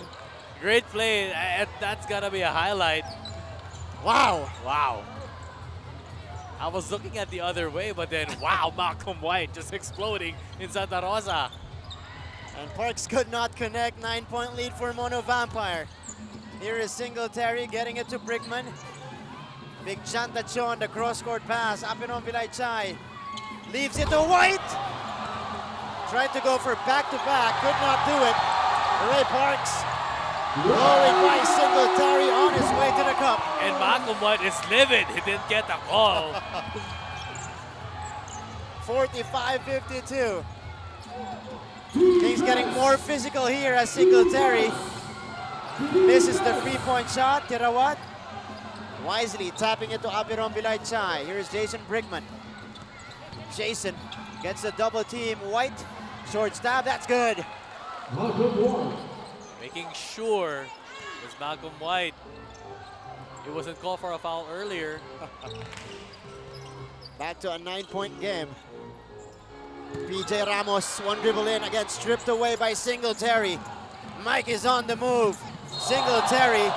Speaker 2: Great play. That's got to be a highlight.
Speaker 1: Wow.
Speaker 2: Wow. I was looking at the other way, but then, wow, Malcolm White just exploding in Santa Rosa.
Speaker 1: And Parks could not connect. 9-point lead for Mono Vampire. Here is Singletary getting it to Brickman. Big Chantachon, the cross-court pass. Apinon Vilaychay leaves it to White. Tried to go for back-to-back, could not do it. Ray Parks blowing by Singletary on his way to the cup.
Speaker 2: And Malcolm White is livid. He didn't get the call.
Speaker 1: 45-52. Things getting more physical here as Singletary misses the three-point shot. Tirawat wisely tapping it to Apiron Vilaychay. Here's Jason Brickman. Jason gets the double team. White, short stab, that's good.
Speaker 2: Making sure it's Malcolm White. It wasn't called for a foul earlier.
Speaker 1: Back to a 9-point game. PJ Ramos, one dribble in, again stripped away by Singletary. Mike is on the move. Singletary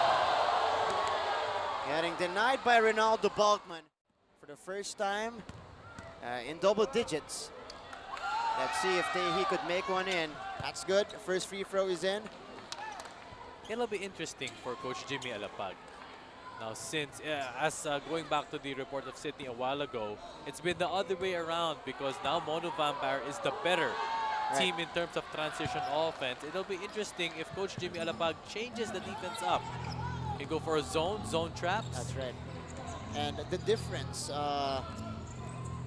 Speaker 1: getting denied by Ronaldo Balkman for the first time in double digits. Let's see if he could make one in. That's good. First free throw is in.
Speaker 2: It'll be interesting for Coach Jimmy Alapag. Now, since, going back to the report of Sydney a while ago, it's been the other way around because now Mono Vampire is the better team in terms of transition offense. It'll be interesting if Coach Jimmy Alapag changes the defense up. He go for a zone traps.
Speaker 1: That's right. And the difference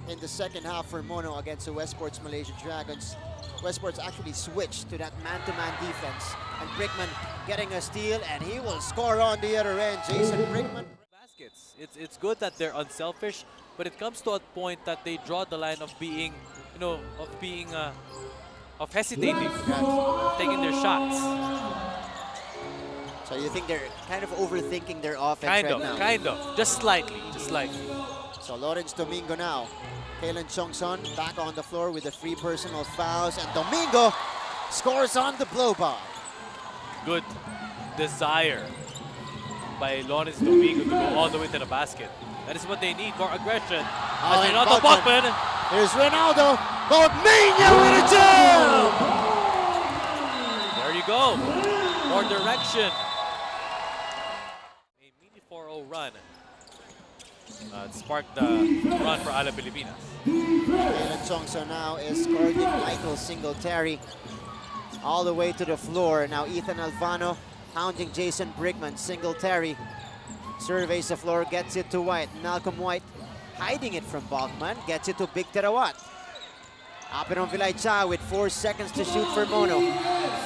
Speaker 1: in the second half for Mono against the Westport's Malaysia Dragons, Westport's actually switched to that man-to-man defense. And Brickman getting a steal, and he will score on the other end. Jason Brickman.
Speaker 2: Baskets. It's good that they're unselfish, but it comes to a point that they draw the line of being, of hesitating, taking their shots.
Speaker 1: So you think they're kind of overthinking their offense now?
Speaker 2: Kind of. Just slightly.
Speaker 1: So Lawrence Domingo now. Kalen Chongson back on the floor with the 3 personal fouls, and Domingo scores on the blow by.
Speaker 2: Good desire by Lawrence Domingo to go all the way to the basket. That is what they need, more aggression.
Speaker 1: Oh, and
Speaker 2: Ronaldo Balkman.
Speaker 1: Here's Ronaldo. Balkman with a jump!
Speaker 2: There you go. More direction. A mini 4-0 run. Sparked the run for Alab Pilipinas.
Speaker 1: Kalen Chongson now is guarding Michael Singletary all the way to the floor. Now Ethan Alvano hounding Jason Brickman. Singletary surveys the floor, gets it to White. Malcolm White hiding it from Balkman, gets it to Big Terawat. Apiron Vilaychay with 4 seconds to shoot for Mono.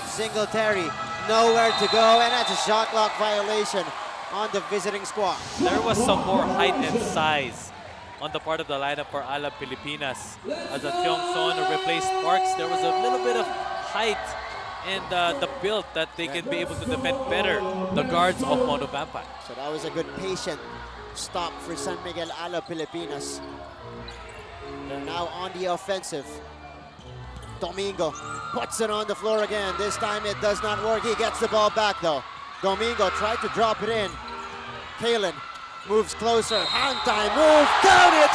Speaker 1: Singletary nowhere to go, and that's a shot clock violation on the visiting squad.
Speaker 2: There was some more height and size on the part of the lineup for Alab Pilipinas. As a Tiongson replaced Parks, there was a little bit of height and the build that they can be able to defend better the guards of Mono Vampire.
Speaker 1: So that was a good patient stop for San Miguel Alab Pilipinas. They're now on the offensive. Domingo puts it on the floor again. This time it does not work. He gets the ball back though. Domingo tried to drop it in. Kalen moves closer. Hang time move. Count it.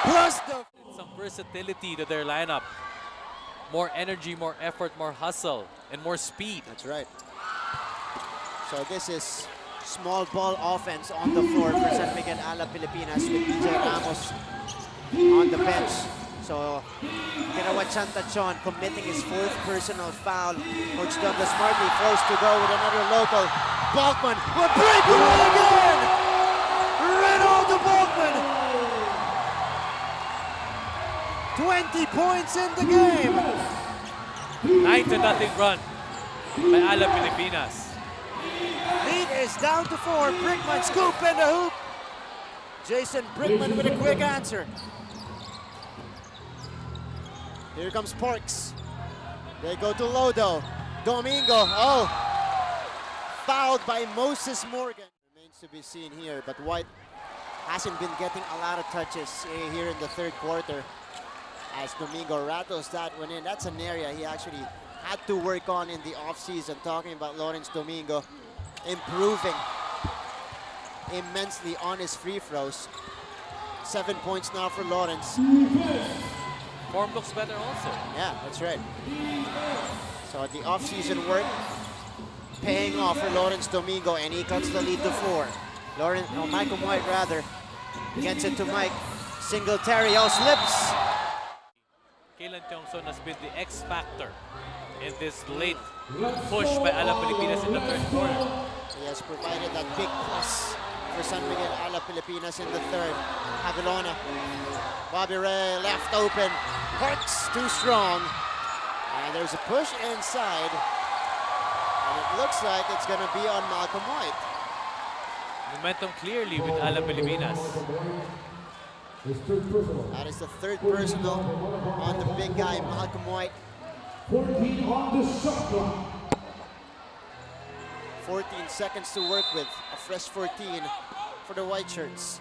Speaker 1: Plus the
Speaker 2: Some versatility to their lineup. More energy, more effort, more hustle, and more speed.
Speaker 1: That's right. So this is small ball offense on the floor for San Miguel Alab Pilipinas with DJ Ramos on the bench. So Ginawa Chantachon committing his 4th personal foul. Coach Douglas Marty forced to go with another local. Balkman will break away again! Ronaldo Balkman! 20 points in the game!
Speaker 2: 9-0 run by Alab Pilipinas.
Speaker 1: Lead is down to 4. Brickman scoop in the hoop. Jason Brickman with a quick answer. Here comes Parks. They go to Lodo. Domingo. Oh! Fouled by Moses Morgan. Remains to be seen here, but White hasn't been getting a lot of touches here in the 3rd quarter. As Domingo rattles that one in. That's an area he actually had to work on in the offseason. Talking about Lawrence Domingo improving immensely on his free throws. 7 points now for Lawrence.
Speaker 2: Form looks better also.
Speaker 1: Yeah, that's right. So the offseason work paying off for Lawrence Domingo, and he cuts the lead to 4. Michael White rather gets it to Mike. Singletary slips.
Speaker 2: Kalen Tiongson has been the X factor in this late push by Alab Pilipinas in the 3rd quarter.
Speaker 1: He has provided that big plus for San Miguel Alab Pilipinas in the 3rd. Avilona. Bobby Ray left open. Parks too strong. And there's a push inside. And it looks like it's going to be on Malcolm White.
Speaker 2: Momentum clearly with Alab Pilipinas.
Speaker 1: That is the 3rd personal on the big guy, Malcolm White.
Speaker 4: 14 on the shot clock.
Speaker 1: 14 seconds to work with, a fresh 14 for the white shirts.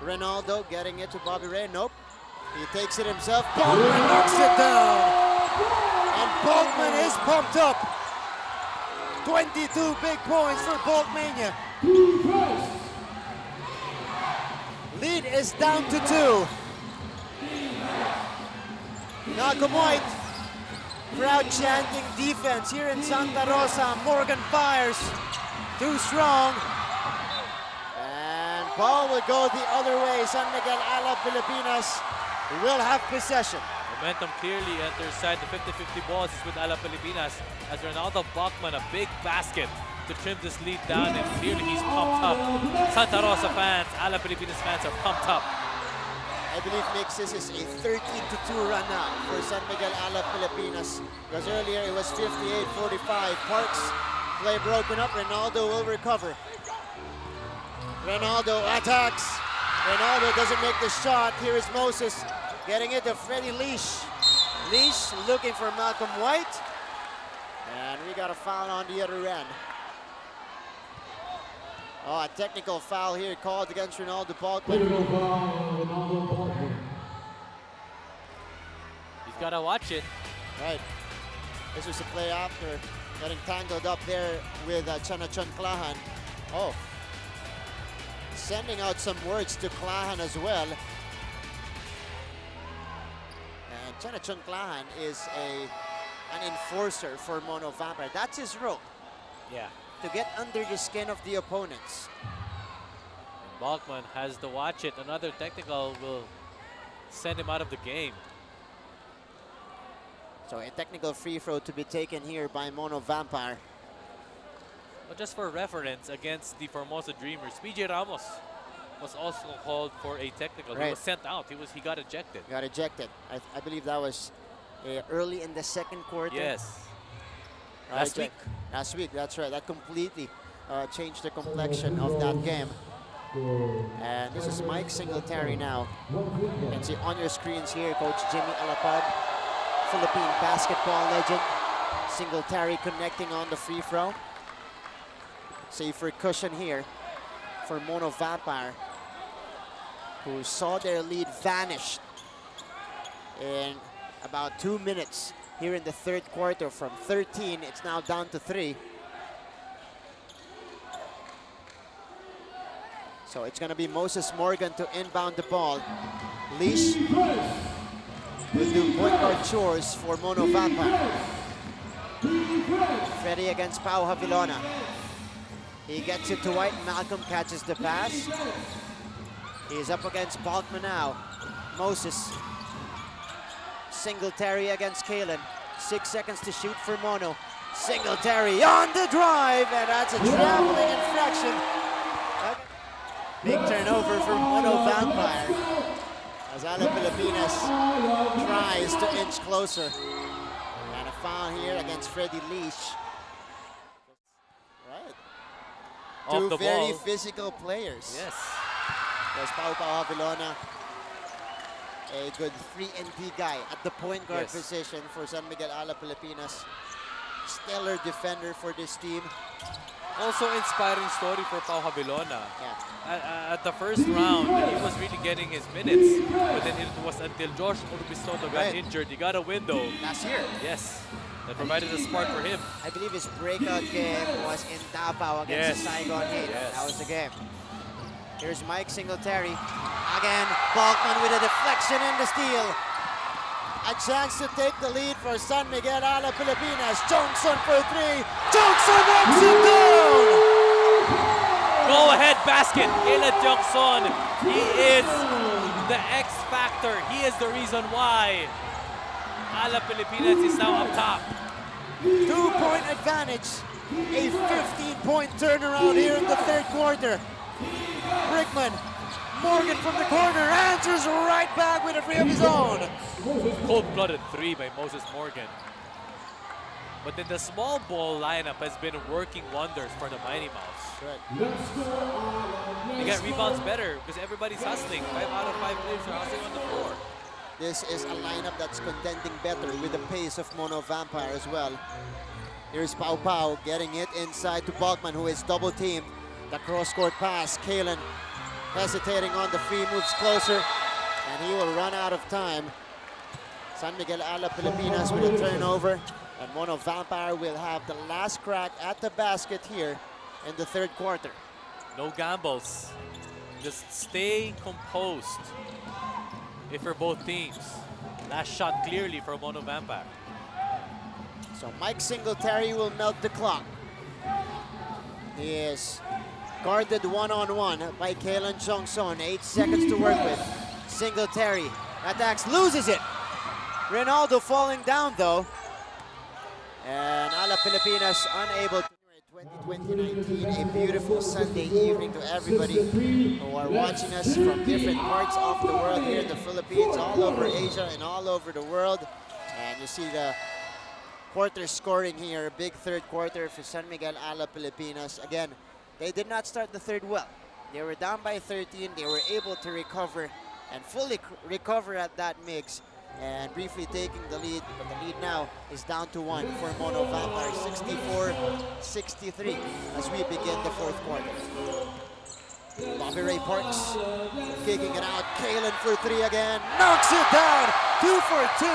Speaker 1: Ronaldo getting it to Bobby Ray, nope. He takes it himself, Balkman knocks it down. And Balkman is pumped up. 22 big points for Balkmania. Lead is down to 2. Malcolm White, crowd chanting defense here in Santa Rosa. Morgan fires, too strong. And ball will go the other way. San Miguel Alab Pilipinas will have possession.
Speaker 2: Momentum clearly enters side. The 50-50 balls is with Alab Pilipinas as Ronaldo Bachman, a big basket to trim this lead down, and clearly he's pumped up. Santa Rosa fans, Alab Pilipinas fans are pumped up.
Speaker 1: I believe, Mix, this is a 13-2 run now for San Miguel Alab Pilipinas. Because earlier it was 58-45. Parks play broken up. Ronaldo will recover. Ronaldo attacks. Ronaldo doesn't make the shot. Here is Moses getting it to Freddie Leash. Leash looking for Malcolm White. And we got a foul on the other end. Oh, a technical foul here called against Ronaldo Balkman.
Speaker 2: He's got to watch it.
Speaker 1: Right. This was a play after getting tangled up there with Chanachon Klahan. Oh. Sending out some words to Klahan as well. And Chanachon Klahan is an enforcer for Mono Vampire. That's his role.
Speaker 2: Yeah.
Speaker 1: To get under the skin of the opponents.
Speaker 2: Balkman has to watch it. Another technical will send him out of the game.
Speaker 1: So a technical free throw to be taken here by Mono Vampire.
Speaker 2: But just for reference, against the Formosa Dreamers, PJ Ramos was also called for a technical.
Speaker 1: Right.
Speaker 2: He was sent out. He got ejected.
Speaker 1: Got ejected. I believe that was early in the 2nd quarter.
Speaker 2: Yes.
Speaker 1: Right,
Speaker 2: Last week.
Speaker 1: Last week, that's right. That completely changed the complexion of that game. And this is Mike Singletary now. You can see on your screens here, Coach Jimmy Alapad, Philippine basketball legend. Singletary connecting on the free throw. Safer cushion here for Mono Vampire, who saw their lead vanish in about 2 minutes here in the 3rd quarter. From 13, it's now down to 3. So it's going to be Moses Morgan to inbound the ball. Leash will do point guard chores for Mono Vampire. Freddy against Pau Havilona. He gets it to White. Malcolm catches the pass. He's up against Balkman now. Moses. Singletary against Kalen. 6 seconds to shoot for Mono. Singletary on the drive, and that's a traveling infraction. Big turnover for Mono Vampire as Alab Pilipinas tries to inch closer. And a foul here against Freddy Leash. Right.
Speaker 2: Off
Speaker 1: Two
Speaker 2: the
Speaker 1: very
Speaker 2: ball.
Speaker 1: physical players.
Speaker 2: Yes.
Speaker 1: There's Pau Havilona, a good 3-and-D guy at the point guard
Speaker 2: Yes.
Speaker 1: position for San Miguel Alab Pilipinas. Stellar defender for this team.
Speaker 2: Also inspiring story for Pau Havilona.
Speaker 1: Yeah.
Speaker 2: At the first round, he was really getting his minutes. But then it was until Josh Urbistondo got
Speaker 1: Right.
Speaker 2: injured. He got a window.
Speaker 1: Last year.
Speaker 2: Yes. That provided a spark for him.
Speaker 1: I believe his breakout game was in Davao against the
Speaker 2: Yes.
Speaker 1: Saigon Heat.
Speaker 2: Yes.
Speaker 1: That was the game. Here's Mike Singletary. Again, Balkman with a deflection in the steal. A chance to take the lead for San Miguel Alab Pilipinas. Johnson for three. Johnson knocks it down!
Speaker 2: Go-ahead basket. Kayla Johnson. He is the X factor. He is the reason why Alab Pilipinas is now up top.
Speaker 1: 2-point advantage. A 15-point turnaround here in the third quarter. Brickman, Morgan from the corner, answers right back with a three of his own.
Speaker 2: Cold-blooded three by Moses Morgan. But then the small ball lineup has been working wonders for the Mighty Mouse. They get rebounds better because everybody's hustling. 5 out of 5 players are hustling on the floor.
Speaker 1: This is a lineup that's contending better with the pace of Mono Vampire as well. Here's Pau Pau getting it inside to Balkman, who is double teamed. The cross-court pass. Kalen hesitating on the free, moves closer, and he will run out of time. San Miguel Alab Pilipinas with a turnover, and Mono Vampire will have the last crack at the basket here in the third quarter.
Speaker 2: No gambles. Just stay composed. If for both teams. Last shot clearly for Mono Vampire.
Speaker 1: So Mike Singletary will melt the clock. He is guarded one-on-one by Kalen Johnson. 8 seconds to work with. Singletary attacks, loses it. Ronaldo falling down though. And Alab Pilipinas unable to. 2019, a beautiful Sunday evening to everybody who are watching us from different parts of the world here in the Philippines, all over Asia and all over the world. And you see the quarter scoring here, big third quarter for San Miguel Alab Pilipinas. Again, they did not start the third well. They were down by 13. They were able to recover and fully recover at that mix and briefly taking the lead, but the lead now is down to 1 for Mono Vampire, 64-63 as we begin the fourth quarter. Bobby Ray Parks kicking it out. Kalen for three again, knocks it down. 2 for 2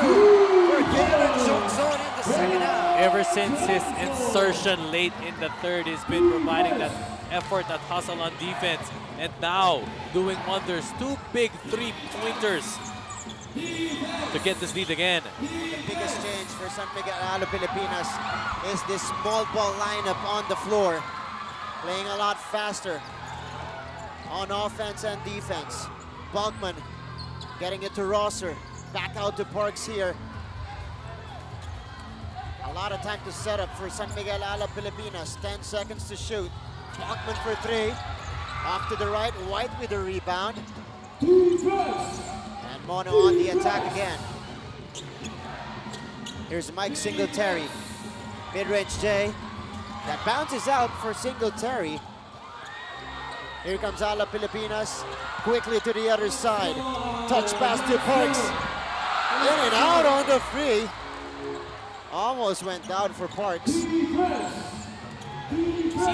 Speaker 1: for Kalen Johnson in the second half.
Speaker 2: Ever since his insertion late in the third, he's been providing that effort, that hustle on defense, and now doing wonders. 2 big 3-pointers to get this lead again.
Speaker 1: The biggest change for San Miguel Alab Pilipinas is this small ball lineup on the floor, playing a lot faster on offense and defense. Balkman getting it to Rosser, back out to Parks here. A lot of time to set up for San Miguel Alab Pilipinas. 10 seconds to shoot. Balkman for three. Off to the right, White with a rebound. And Mono on the attack again. Here's Mike Singletary. Mid-range J. That bounces out for Singletary. Here comes Alab Pilipinas. Quickly to the other side. Touch pass to Parks. In and out on the free. Almost went down for Parks.
Speaker 2: See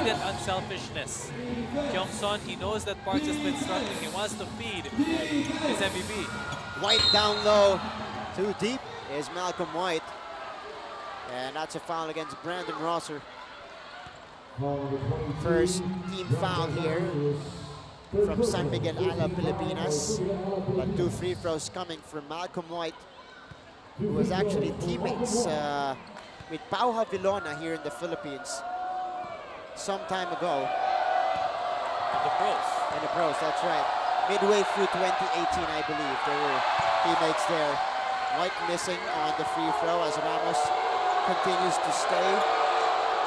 Speaker 2: that unselfishness. Kyung-son, he knows that Parks has been struggling. He wants to feed his MVP.
Speaker 1: White down low. Too deep is Malcolm White. And that's a foul against Brandon Rosser. First team foul here from San Miguel Alab, Pilipinas. But 2 free throws coming from Malcolm White, who was actually teammates with Pauha Vilona here in the Philippines some time ago.
Speaker 2: In the pros.
Speaker 1: In the pros, that's right. Midway through 2018, I believe, they were teammates there. White missing on the free throw as Ramos continues to stay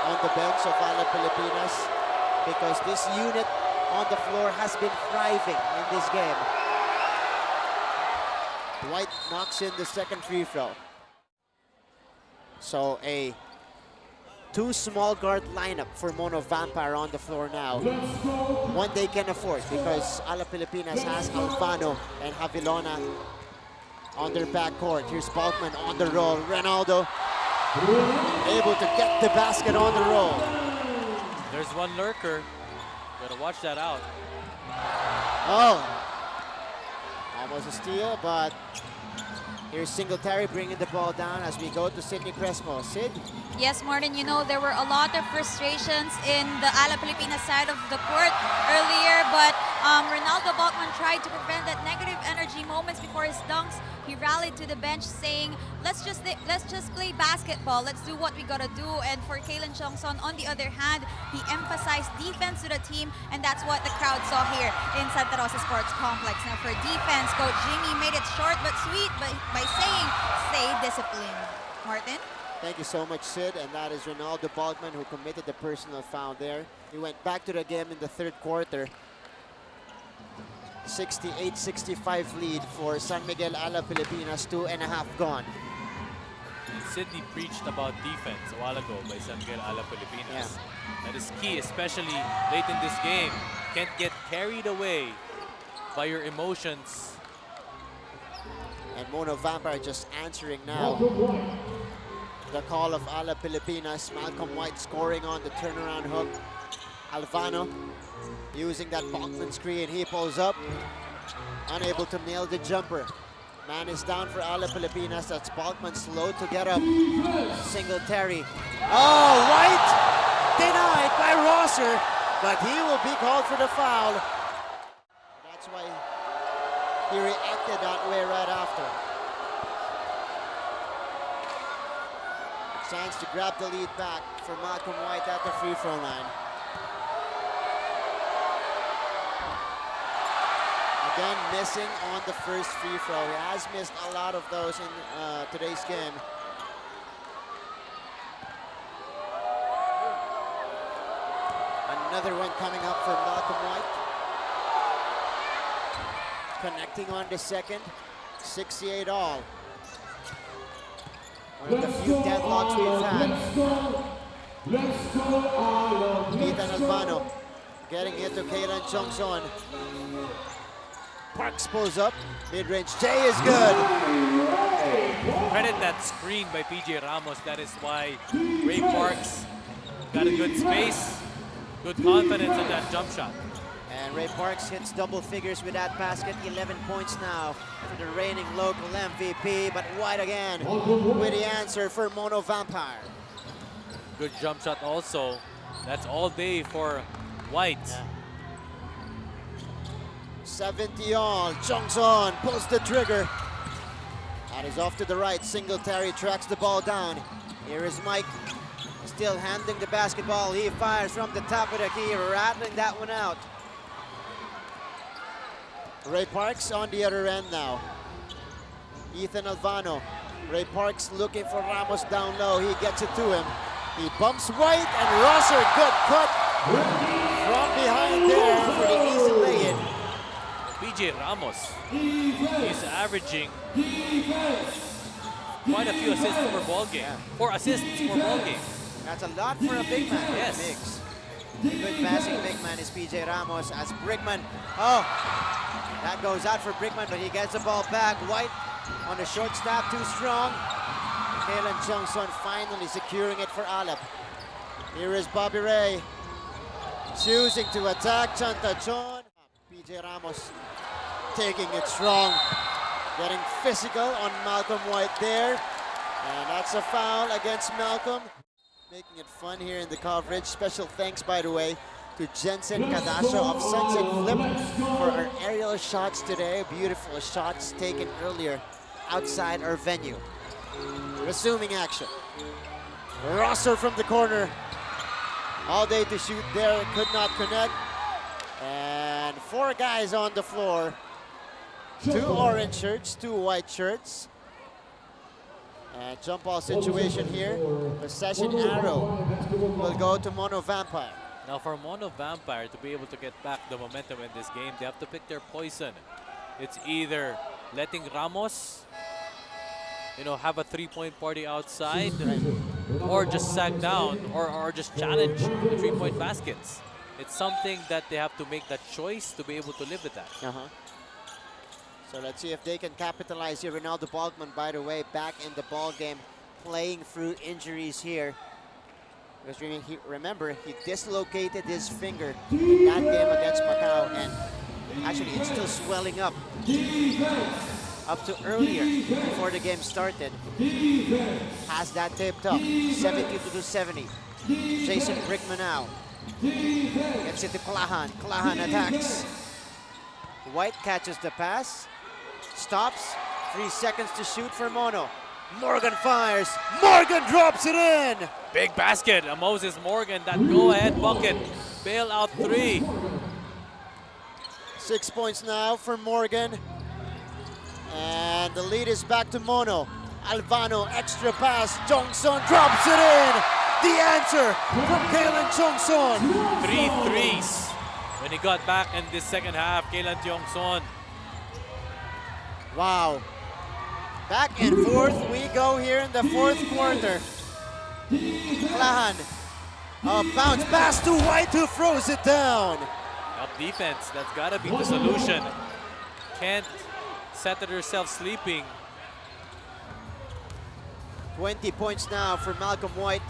Speaker 1: on the bench of Alab Pilipinas, because this unit on the floor has been thriving in this game. White knocks in the second free throw. So a 2 small guard lineup for Mono Vampire on the floor now. One they can afford, because Alab Pilipinas has Alfano and Havilona on their backcourt. Here's Balkman on the roll. Ronaldo able to get the basket on the roll.
Speaker 2: There's one lurker. Gotta watch that out.
Speaker 1: Oh, almost a steal, but here's Singletary bringing the ball down as we go to Sydney Crespo. Sid?
Speaker 3: Yes, Martin, you know, there were a lot of frustrations in the Alab Pilipinas side of the court earlier, but Ronaldo Balkman tried to prevent that negative energy moments before his dunks. He rallied to the bench saying, let's just play basketball. Let's do what we gotta do. And for Kalen Chongson, on the other hand, he emphasized defense to the team, and that's what the crowd saw here in Santa Rosa Sports Complex. Now for defense, Coach Jimmy made it short but sweet by saying, stay disciplined. Martin?
Speaker 1: Thank you so much, Sid. And that is Ronaldo Balkman who committed the personal foul there. He went back to the game in the third quarter. 68-65 lead for San Miguel Alab Pilipinas, 2.5 gone.
Speaker 2: Sydney preached about defense a while ago by San Miguel Alab Pilipinas. That is key, especially late in this game. Can't get carried away by your emotions.
Speaker 1: And Mono Vampire just answering now the call of Alab Pilipinas. Malcolm White scoring on the turnaround hook. Alvano using that Balkman screen. He pulls up, unable to nail the jumper. Man is down for Alab Pilipinas. That's Balkman, slow to get up. Singletary. Oh, White denied by Rosser, but he will be called for the foul. That's why he reacted that way right after. Chance to grab the lead back for Malcolm White at the free throw line. Again, missing on the first free throw. He has missed a lot of those in today's game. Another one coming up for Malcolm White. Connecting on the second. 68 all. One of the few deadlocks we've had. Ethan Alvano getting it to Kalen Chongson. Parks pulls up, mid-range J is good.
Speaker 2: Credit that screen by PJ Ramos. That is why Ray Parks got a good space, good confidence in that jump shot.
Speaker 1: And Ray Parks hits double figures with that basket. 11 points now for the reigning local MVP. But White again with the answer for Mono Vampire.
Speaker 2: Good jump shot also. That's all day for White.
Speaker 1: Yeah. 70 all. Chongson pulls the trigger. That is off to the right. Singletary tracks the ball down. Here is Mike. Still handling the basketball. He fires from the top of the key, rattling that one out. Ray Parks on the other end now. Ethan Alvano. Ray Parks looking for Ramos down low. He gets it to him. He bumps White, and Rosser, good cut from behind there for the easy lay-in.
Speaker 2: PJ Ramos, he's averaging quite a few assists per ball game. 4 assists per ball game.
Speaker 1: That's a lot for a big man.
Speaker 2: Yes.
Speaker 1: Mix. Good passing big man is PJ Ramos as Brickman. Oh, that goes out for Brickman, but he gets the ball back. White on the short snap, too strong. Kalen Chongson finally securing it for Alab. Here is Bobby Ray choosing to attack Chantachon. PJ Ramos taking it strong, getting physical on Malcolm White there. And that's a foul against Malcolm. Making it fun here in the coverage. Special thanks, by the way, to to Jensen Cadasio of Sunset Flip for our aerial shots today. Beautiful shots taken earlier outside our venue. Resuming action. Rosser from the corner. All day to shoot there, could not connect. And 4 guys on the floor. 2 orange shirts, 2 white shirts. And jump ball situation here. Possession arrow will go to Mono Vampire.
Speaker 2: Now for Mono Vampire to be able to get back the momentum in this game, they have to pick their poison. It's either letting Ramos, have a 3-point party outside, or just sag down, or just challenge the 3-point baskets. It's something that they have to make that choice to be able to live with that.
Speaker 1: So let's see if they can capitalize here. Ronaldo Balkman, by the way, back in the ball game, playing through injuries here. Because remember, he dislocated his finger in that game against Macau, and actually it's still swelling up to earlier before the game started. Has that taped up. 72-70. Jason Brickman now. Gets it to Klahan. Klahan attacks. White catches the pass. Stops. 3 seconds to shoot for Mono. Morgan fires. Morgan drops it in.
Speaker 2: Big basket. Moses Morgan, that go-ahead bucket. Bailout 3.
Speaker 1: 6 points now for Morgan. And the lead is back to Mono. Alvano, extra pass. Jongson drops it in. The answer from Kalen Jongson.
Speaker 2: 3 threes. When he got back in this second half, Kalen Jongson.
Speaker 1: Wow. Back and forth we go here in the 4th quarter. Klahan. A bounce pass to White, who throws it down.
Speaker 2: Up defense, that's gotta be the solution. Can't settle herself sleeping.
Speaker 1: 20 points now for Malcolm White.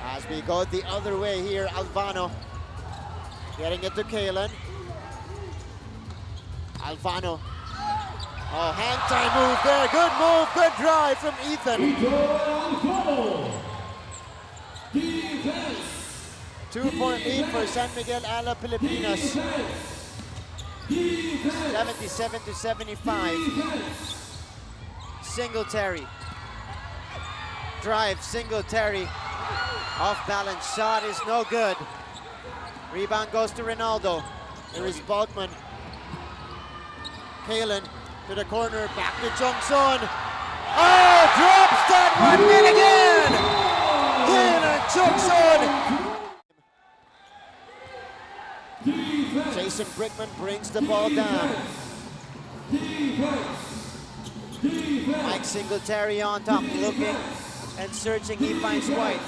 Speaker 1: As we go the other way here, Alvano getting it to Kalen. Alvano. Oh, hand tie move there. Good move, good drive from Ethan. 2-point lead for San Miguel Alab Pilipinas. 77-75. Singletary. Drive, Singletary. Off balance shot is no good. Rebound goes to Ronaldo. There is Balkman. Kalen to the corner, back to Jongson. Oh, drops that one in again! Kalen Jongson. Jason Brickman brings the ball down. Mike Singletary on top, looking and searching. He finds White.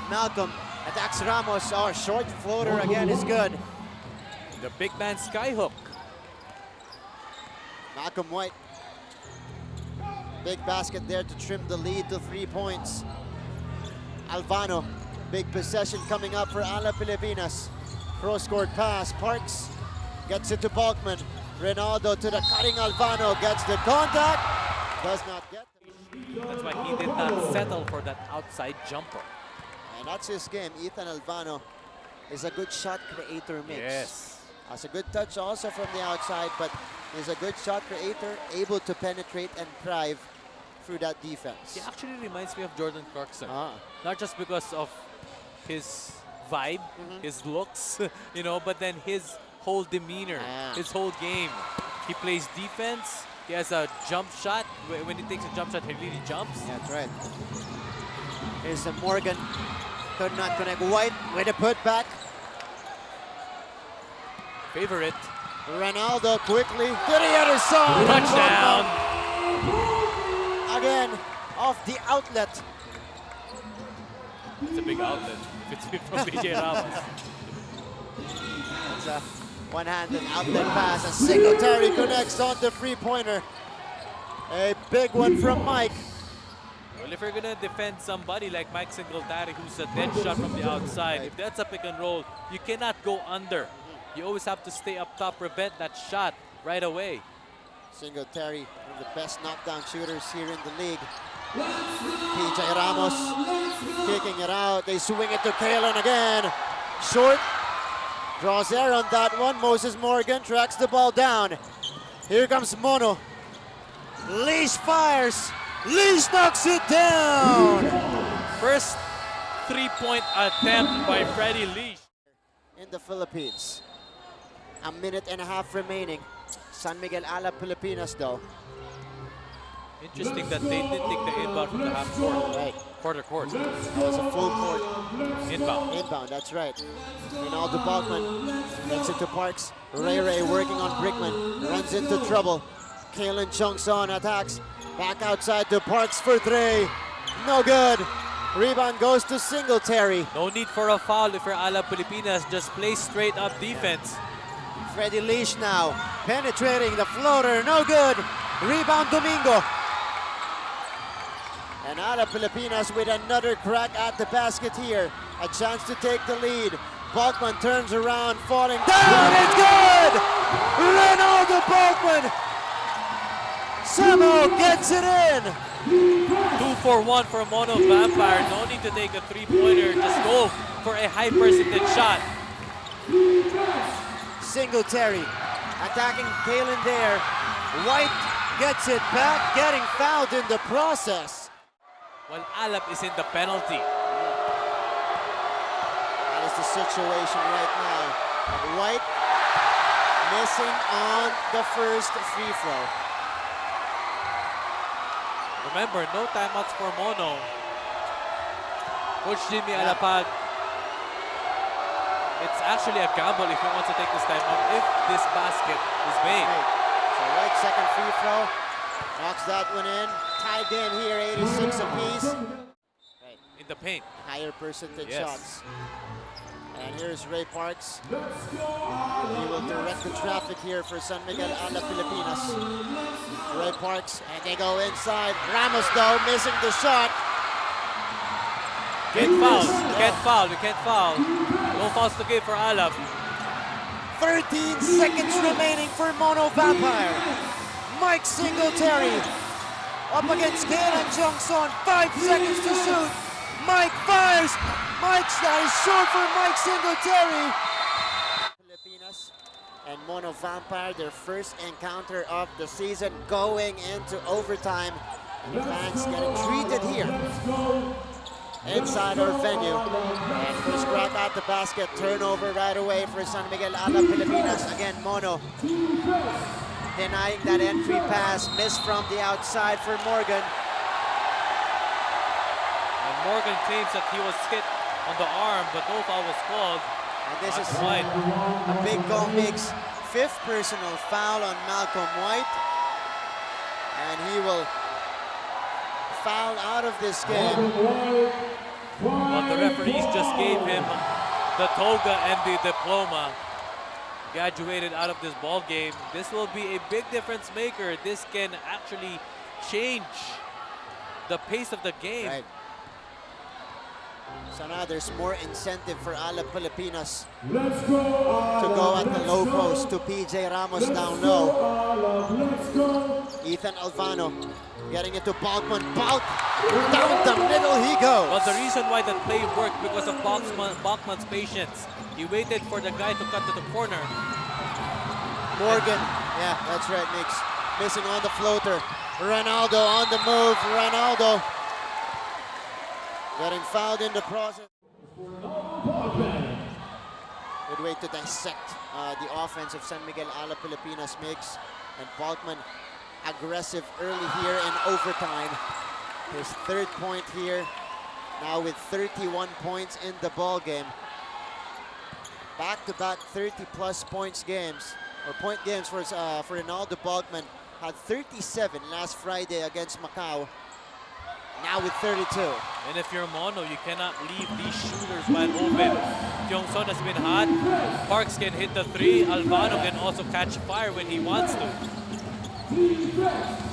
Speaker 1: Malcolm attacks Ramos. Oh, short floater again is good.
Speaker 2: The big man skyhook.
Speaker 1: Malcolm White. Big basket there to trim the lead to 3 points. Alvano. Big possession coming up for Alab Pilipinas. Cross-court pass. Parks gets it to Balkman. Ronaldo to the cutting Alvano. Gets the contact. Does not get it.
Speaker 2: That's why he did not settle for that outside jumper.
Speaker 1: And that's his game. Ethan Alvano is a good shot creator mix.
Speaker 2: Yes.
Speaker 1: Has a good touch also from the outside, but is a good shot creator, able to penetrate and thrive through that defense.
Speaker 2: He actually reminds me of Jordan Clarkson.
Speaker 1: Ah.
Speaker 2: Not just because of his vibe, his looks, but then his whole demeanor, his whole game. He plays defense. He has a jump shot. When he takes a jump shot, he really jumps.
Speaker 1: That's right. Here's the Morgan. Could not connect. White with a putback.
Speaker 2: Favorite.
Speaker 1: Ronaldo quickly to the other side.
Speaker 2: Touchdown.
Speaker 1: Again, off the outlet.
Speaker 2: It's a big outlet. If it's from BJ Ramos.
Speaker 1: It's a one-handed outlet pass. A Singletary connects on the three-pointer. A big one from Mike.
Speaker 2: Well, if you're going to defend somebody like Mike Singletary, who's a dead shot from the outside, if that's a pick and roll, you cannot go under. You always have to stay up top, prevent that shot right away.
Speaker 1: Singletary, one of the best knockdown shooters here in the league. PJ Ramos kicking it out. They swing it to Kalen again. Short. Draws air on that one. Moses Morgan tracks the ball down. Here comes Mono. Leash fires. Leash knocks it down.
Speaker 2: First three-point attempt by Freddie Leash.
Speaker 1: In the Philippines. A minute and a half remaining. San Miguel Alab Pilipinas though.
Speaker 2: Interesting that they didn't take the inbound from the half court.
Speaker 1: Right.
Speaker 2: Quarter court.
Speaker 1: That was a full court
Speaker 2: Inbound.
Speaker 1: inbound, that's right. Ronaldo Balkman takes it to Parks. Ray working on Brickman. Runs into trouble. Kalen Chongson attacks. Back outside to Parks for three. No good. Rebound goes to Singletary.
Speaker 2: No need for a foul if you're Alab Pilipinas. Just play straight up defense.
Speaker 1: Freddie Leash now penetrating the floater. No good. Rebound Domingo. And Alab Pilipinas with another crack at the basket here. A chance to take the lead. Balkman turns around, falling down. It's good! Ronaldo Balkman somehow gets it in.
Speaker 2: 2 for 1 for Mono Vampire. No need to take a three-pointer. Just go for a high percentage shot.
Speaker 1: Singletary attacking Kalen there. White gets it back, getting fouled in the process.
Speaker 2: While Alab is in the penalty.
Speaker 1: That is the situation right now. White missing on the first free throw.
Speaker 2: Remember, no timeouts for Mono. Coach Jimmy Alapag. It's actually a gamble if he wants to take this timeout if this basket is made.
Speaker 1: So White second free throw. Knocks that one in. Tied game here, 86 apiece. Right.
Speaker 2: In the paint.
Speaker 1: Higher percentage
Speaker 2: Yes.
Speaker 1: shots. And here's Ray Parks. He will direct the traffic here for San Miguel Alab Pilipinas. Ray Parks, and they go inside. Ramos though, missing the shot.
Speaker 2: Can't foul. You can't foul. You can't foul. No fouls to give for Alab.
Speaker 1: 13 seconds remaining for Mono Vampire. Mike Singletary up against Kalen Jongson. 5 seconds to shoot. Mike fires. Mike's that is short for Mike Singletary. Pilipinas and Mono Vampire, their first encounter of the season, going into overtime. And the fans getting treated here inside our venue. And first crack at the basket, turnover right away for San Miguel Alab Pilipinas. Again, Mono denying that entry pass, missed from the outside for Morgan.
Speaker 2: And Morgan claims that he was hit on the arm, but no foul was called.
Speaker 1: And this is
Speaker 2: White.
Speaker 1: a big goal mix. 5th personal foul on Malcolm White. And he will foul out of this game.
Speaker 2: But the referees just gave him the toga and the diploma. Graduated out of this ball game. This will be a big difference maker. This can actually change the pace of the game.
Speaker 1: Right. So now there's more incentive for Alab Pilipinas to go at the low post to PJ Ramos down low. Ethan Alvano getting it to Balkman. Balk down the middle he goes.
Speaker 2: But the reason why that play worked because of Balkman's patience. He waited for the guy to cut to the corner.
Speaker 1: Morgan, yeah, that's right, Mix. Missing on the floater. Ronaldo on the move. Ronaldo getting fouled in the process. Good way to dissect the offense of San Miguel Alab Pilipinas Mix. And Balkman aggressive early here in overtime. His 3rd point here, now with 31 points in the ball game. Back-to-back 30-plus points games, or point games for Ronaldo Balkman. Had 37 last Friday against Macau. Now with 32.
Speaker 2: And if you're Mono, you cannot leave these shooters wide open. Kyungson has been hot. Parks can hit the 3. Alvano can also catch fire when he wants to.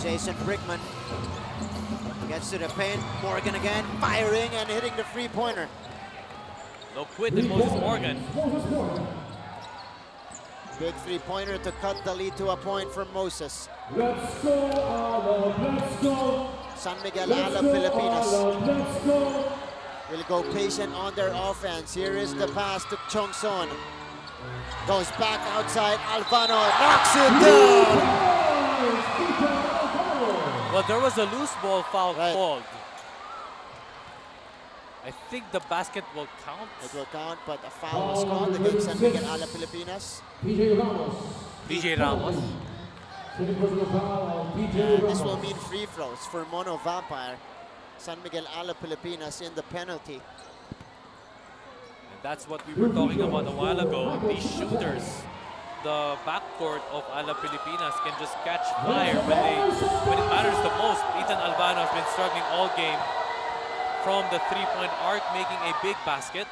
Speaker 1: Jason Brickman gets to the paint. Morgan again, firing and hitting the three-pointer.
Speaker 2: No quit in Moses Morgan.
Speaker 1: Big three-pointer to cut the lead to a point for Moses.
Speaker 4: Let's go, Alab, let's go.
Speaker 1: San Miguel Alab Pilipinas.
Speaker 4: Let's go.
Speaker 1: will go patient on their offense. Here is the pass to Chongson. Goes back outside. Albano knocks it down.
Speaker 2: Well, there was a loose ball foul
Speaker 1: Right.
Speaker 2: called. I think the basket will count.
Speaker 1: It will count, but a foul was called against San Miguel Alab Pilipinas.
Speaker 4: PJ Ramos.
Speaker 2: DJ Ramos.
Speaker 4: Taking personal foul on PJ
Speaker 1: And this
Speaker 4: Ramos.
Speaker 1: will mean free throws for Mono Vampire. San Miguel Alab Pilipinas in the penalty.
Speaker 2: And that's what we were talking about a while ago. These shooters, the backcourt of Alab Pilipinas can just catch fire when it matters the most. Ethan Albano has been struggling all game from the three-point arc, making a big basket.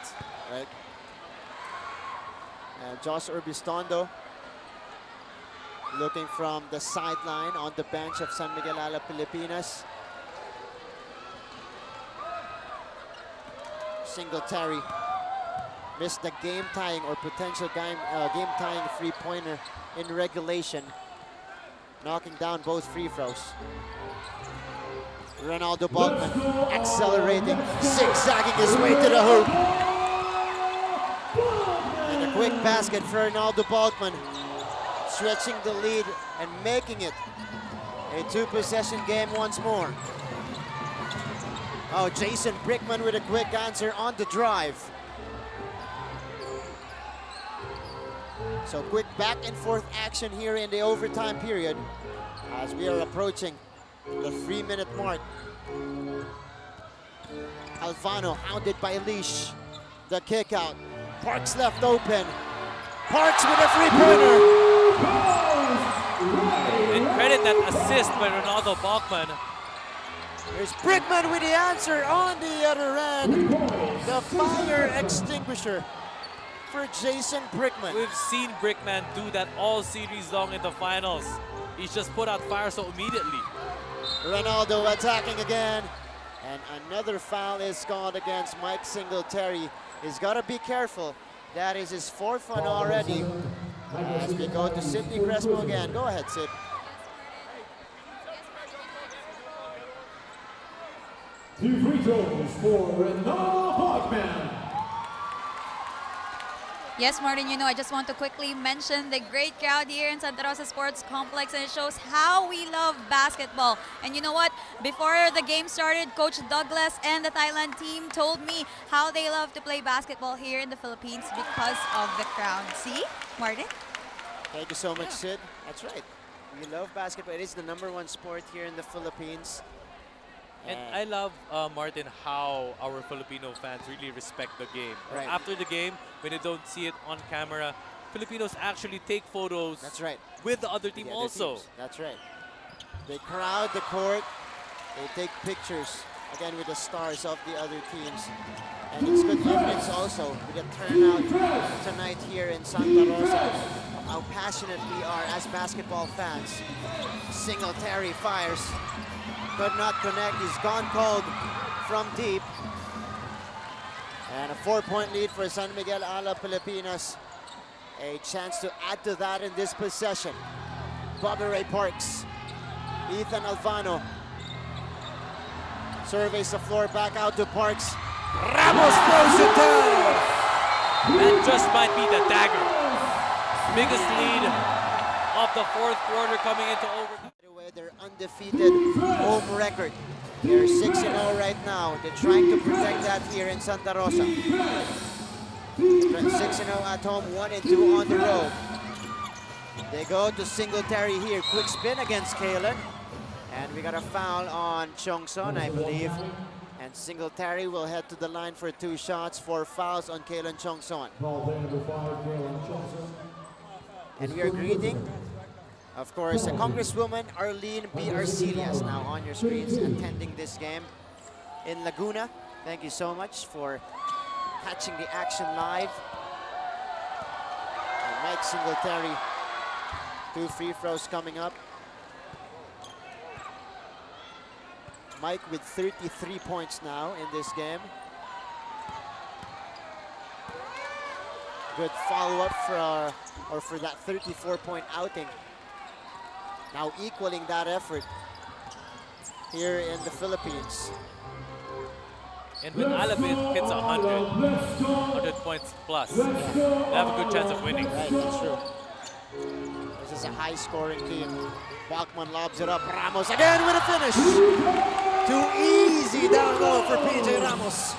Speaker 1: Right. And Josh Urbistondo looking from the sideline on the bench of San Miguel Alab Pilipinas. Singletary missed the game-tying or potential game-tying three-pointer in regulation, knocking down both free throws. Ronaldo Balkman accelerating, zigzagging his way to the hoop. And a quick basket for Ronaldo Balkman, stretching the lead and making it a two-possession game once more. Oh, Jason Brickman with a quick answer on the drive. So quick back and forth action here in the overtime period as we are approaching the 3-minute mark. Alvano hounded by Leash. The kick out. Parks left open. Parks with a three-pointer.
Speaker 2: And credit that assist by Ronaldo Bachman.
Speaker 1: There's Brickman with the answer on the other end. The fire extinguisher for Jason Brickman.
Speaker 2: We've seen Brickman do that all series long in the finals. He's just put out fire so immediately.
Speaker 1: Ronaldo attacking again. And another foul is called against Mike Singletary. He's got to be careful. That is his fourth one already. As we go to Sidney Crespo again. Go ahead, Sid.
Speaker 4: Two free throws for Ronaldo Bachman.
Speaker 3: Yes, Martin, you know, I just want to quickly mention the great crowd here in Santa Rosa Sports Complex, and it shows how we love basketball. And you know what? Before the game started, Coach Douglas and the Thailand team told me how they love to play basketball here in the Philippines because of the crowd. See, Martin?
Speaker 1: Thank you so much, Sid. That's right. We love basketball. It is the #1 sport here in the Philippines.
Speaker 2: And I love, Martin, how our Filipino fans really respect the game.
Speaker 1: Right.
Speaker 2: After the game, when they don't see it on camera, Filipinos actually take photos
Speaker 1: That's right.
Speaker 2: with the other team
Speaker 1: The other
Speaker 2: also.
Speaker 1: teams. That's right. They crowd the court. They take pictures, again, with the stars of the other teams. And it's good evidence also with the turnout tonight here in Santa Rosa, how passionate we are as basketball fans. Singletary fires. Could not connect. He's gone cold from deep. And a 4-point lead for San Miguel Alab Pilipinas. A chance to add to that in this possession. Bobby Ray Parks. Ethan Alvano. Surveys the floor, back out to Parks. Ramos throws it down.
Speaker 2: That just might be the dagger. Biggest lead of the fourth quarter coming into overtime.
Speaker 1: Their undefeated home record. They're 6-0 right now. They're trying to protect that here in Santa Rosa. 6-0 at home, 1-2 on the road. They go to Singletary here. Quick spin against Kalen. And we got a foul on Chongson, I believe. And Singletary will head to the line for 2 shots, 4 fouls on Kalen Chongson. And we are greeting, of course, Congresswoman Arlene B. Arcelias now on your screens attending this game in Laguna. Thank you so much for catching the action live. And Mike Singletary, 2 free throws coming up. Mike with 33 points now in this game. Good follow-up for that 34-point outing. Now equaling that effort here in the Philippines.
Speaker 2: And when Alab hits 100 points plus, they have a good chance of winning.
Speaker 1: Right, that's true. This is a high-scoring team. Bachman lobs it up. Ramos again with a finish. Too easy down low for PJ Ramos.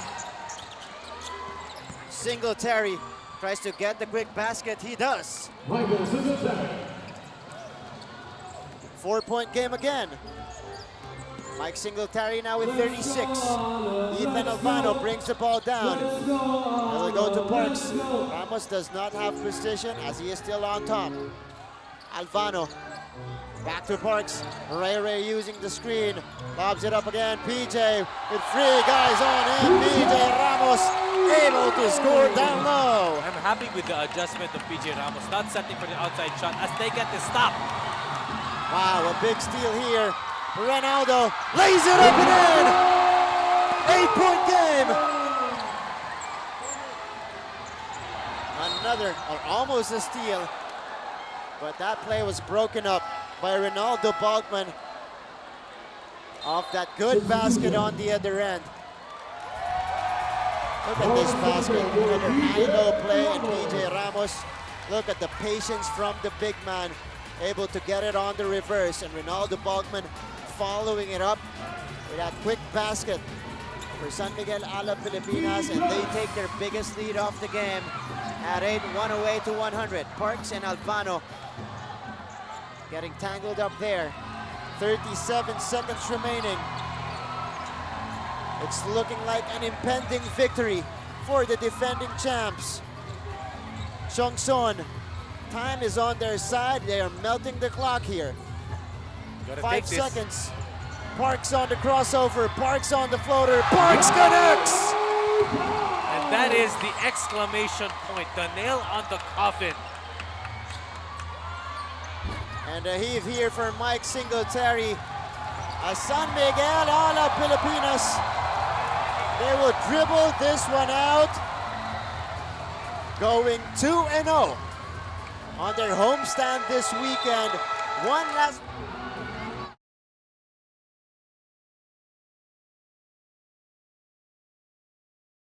Speaker 1: Singletary tries to get the quick basket. He does.
Speaker 4: Michael Singletary.
Speaker 1: 4-point game again. Mike Singletary now with 36. Ethan Alvano brings the ball down. It'll go to Parks. Ramos does not have precision as he is still on top. Alvano back to Parks. Ray using the screen. Lobs it up again. PJ with 3 guys on him. PJ Ramos able to score down low.
Speaker 2: I'm happy with the adjustment of PJ Ramos, not settling for the outside shot as they get the stop.
Speaker 1: Wow, a big steal here. Ronaldo lays it up and in. 8-point game. Another, or almost a steal. But that play was broken up by Ronaldo Bogman off that good basket on the other end. Look at this basket. Another high-low play and PJ Ramos. Look at the patience from the big man. Able to get it on the reverse, and Ronaldo Bogman following it up with that quick basket for San Miguel Alab Pilipinas, and they take their biggest lead off the game at 8, 108-100. Parks and Alvano getting tangled up there. 37 seconds remaining. It's looking like an impending victory for the defending champs. Chongson. Time is on their side. They are melting the clock here. 5 seconds. Parks on the crossover. Parks on the floater. Parks connects!
Speaker 2: And that is the exclamation point, the nail on the coffin.
Speaker 1: And a heave here for Mike Singletary. San Miguel Alab Pilipinas. They will dribble this one out. Going 2-0. On their homestand this weekend. One last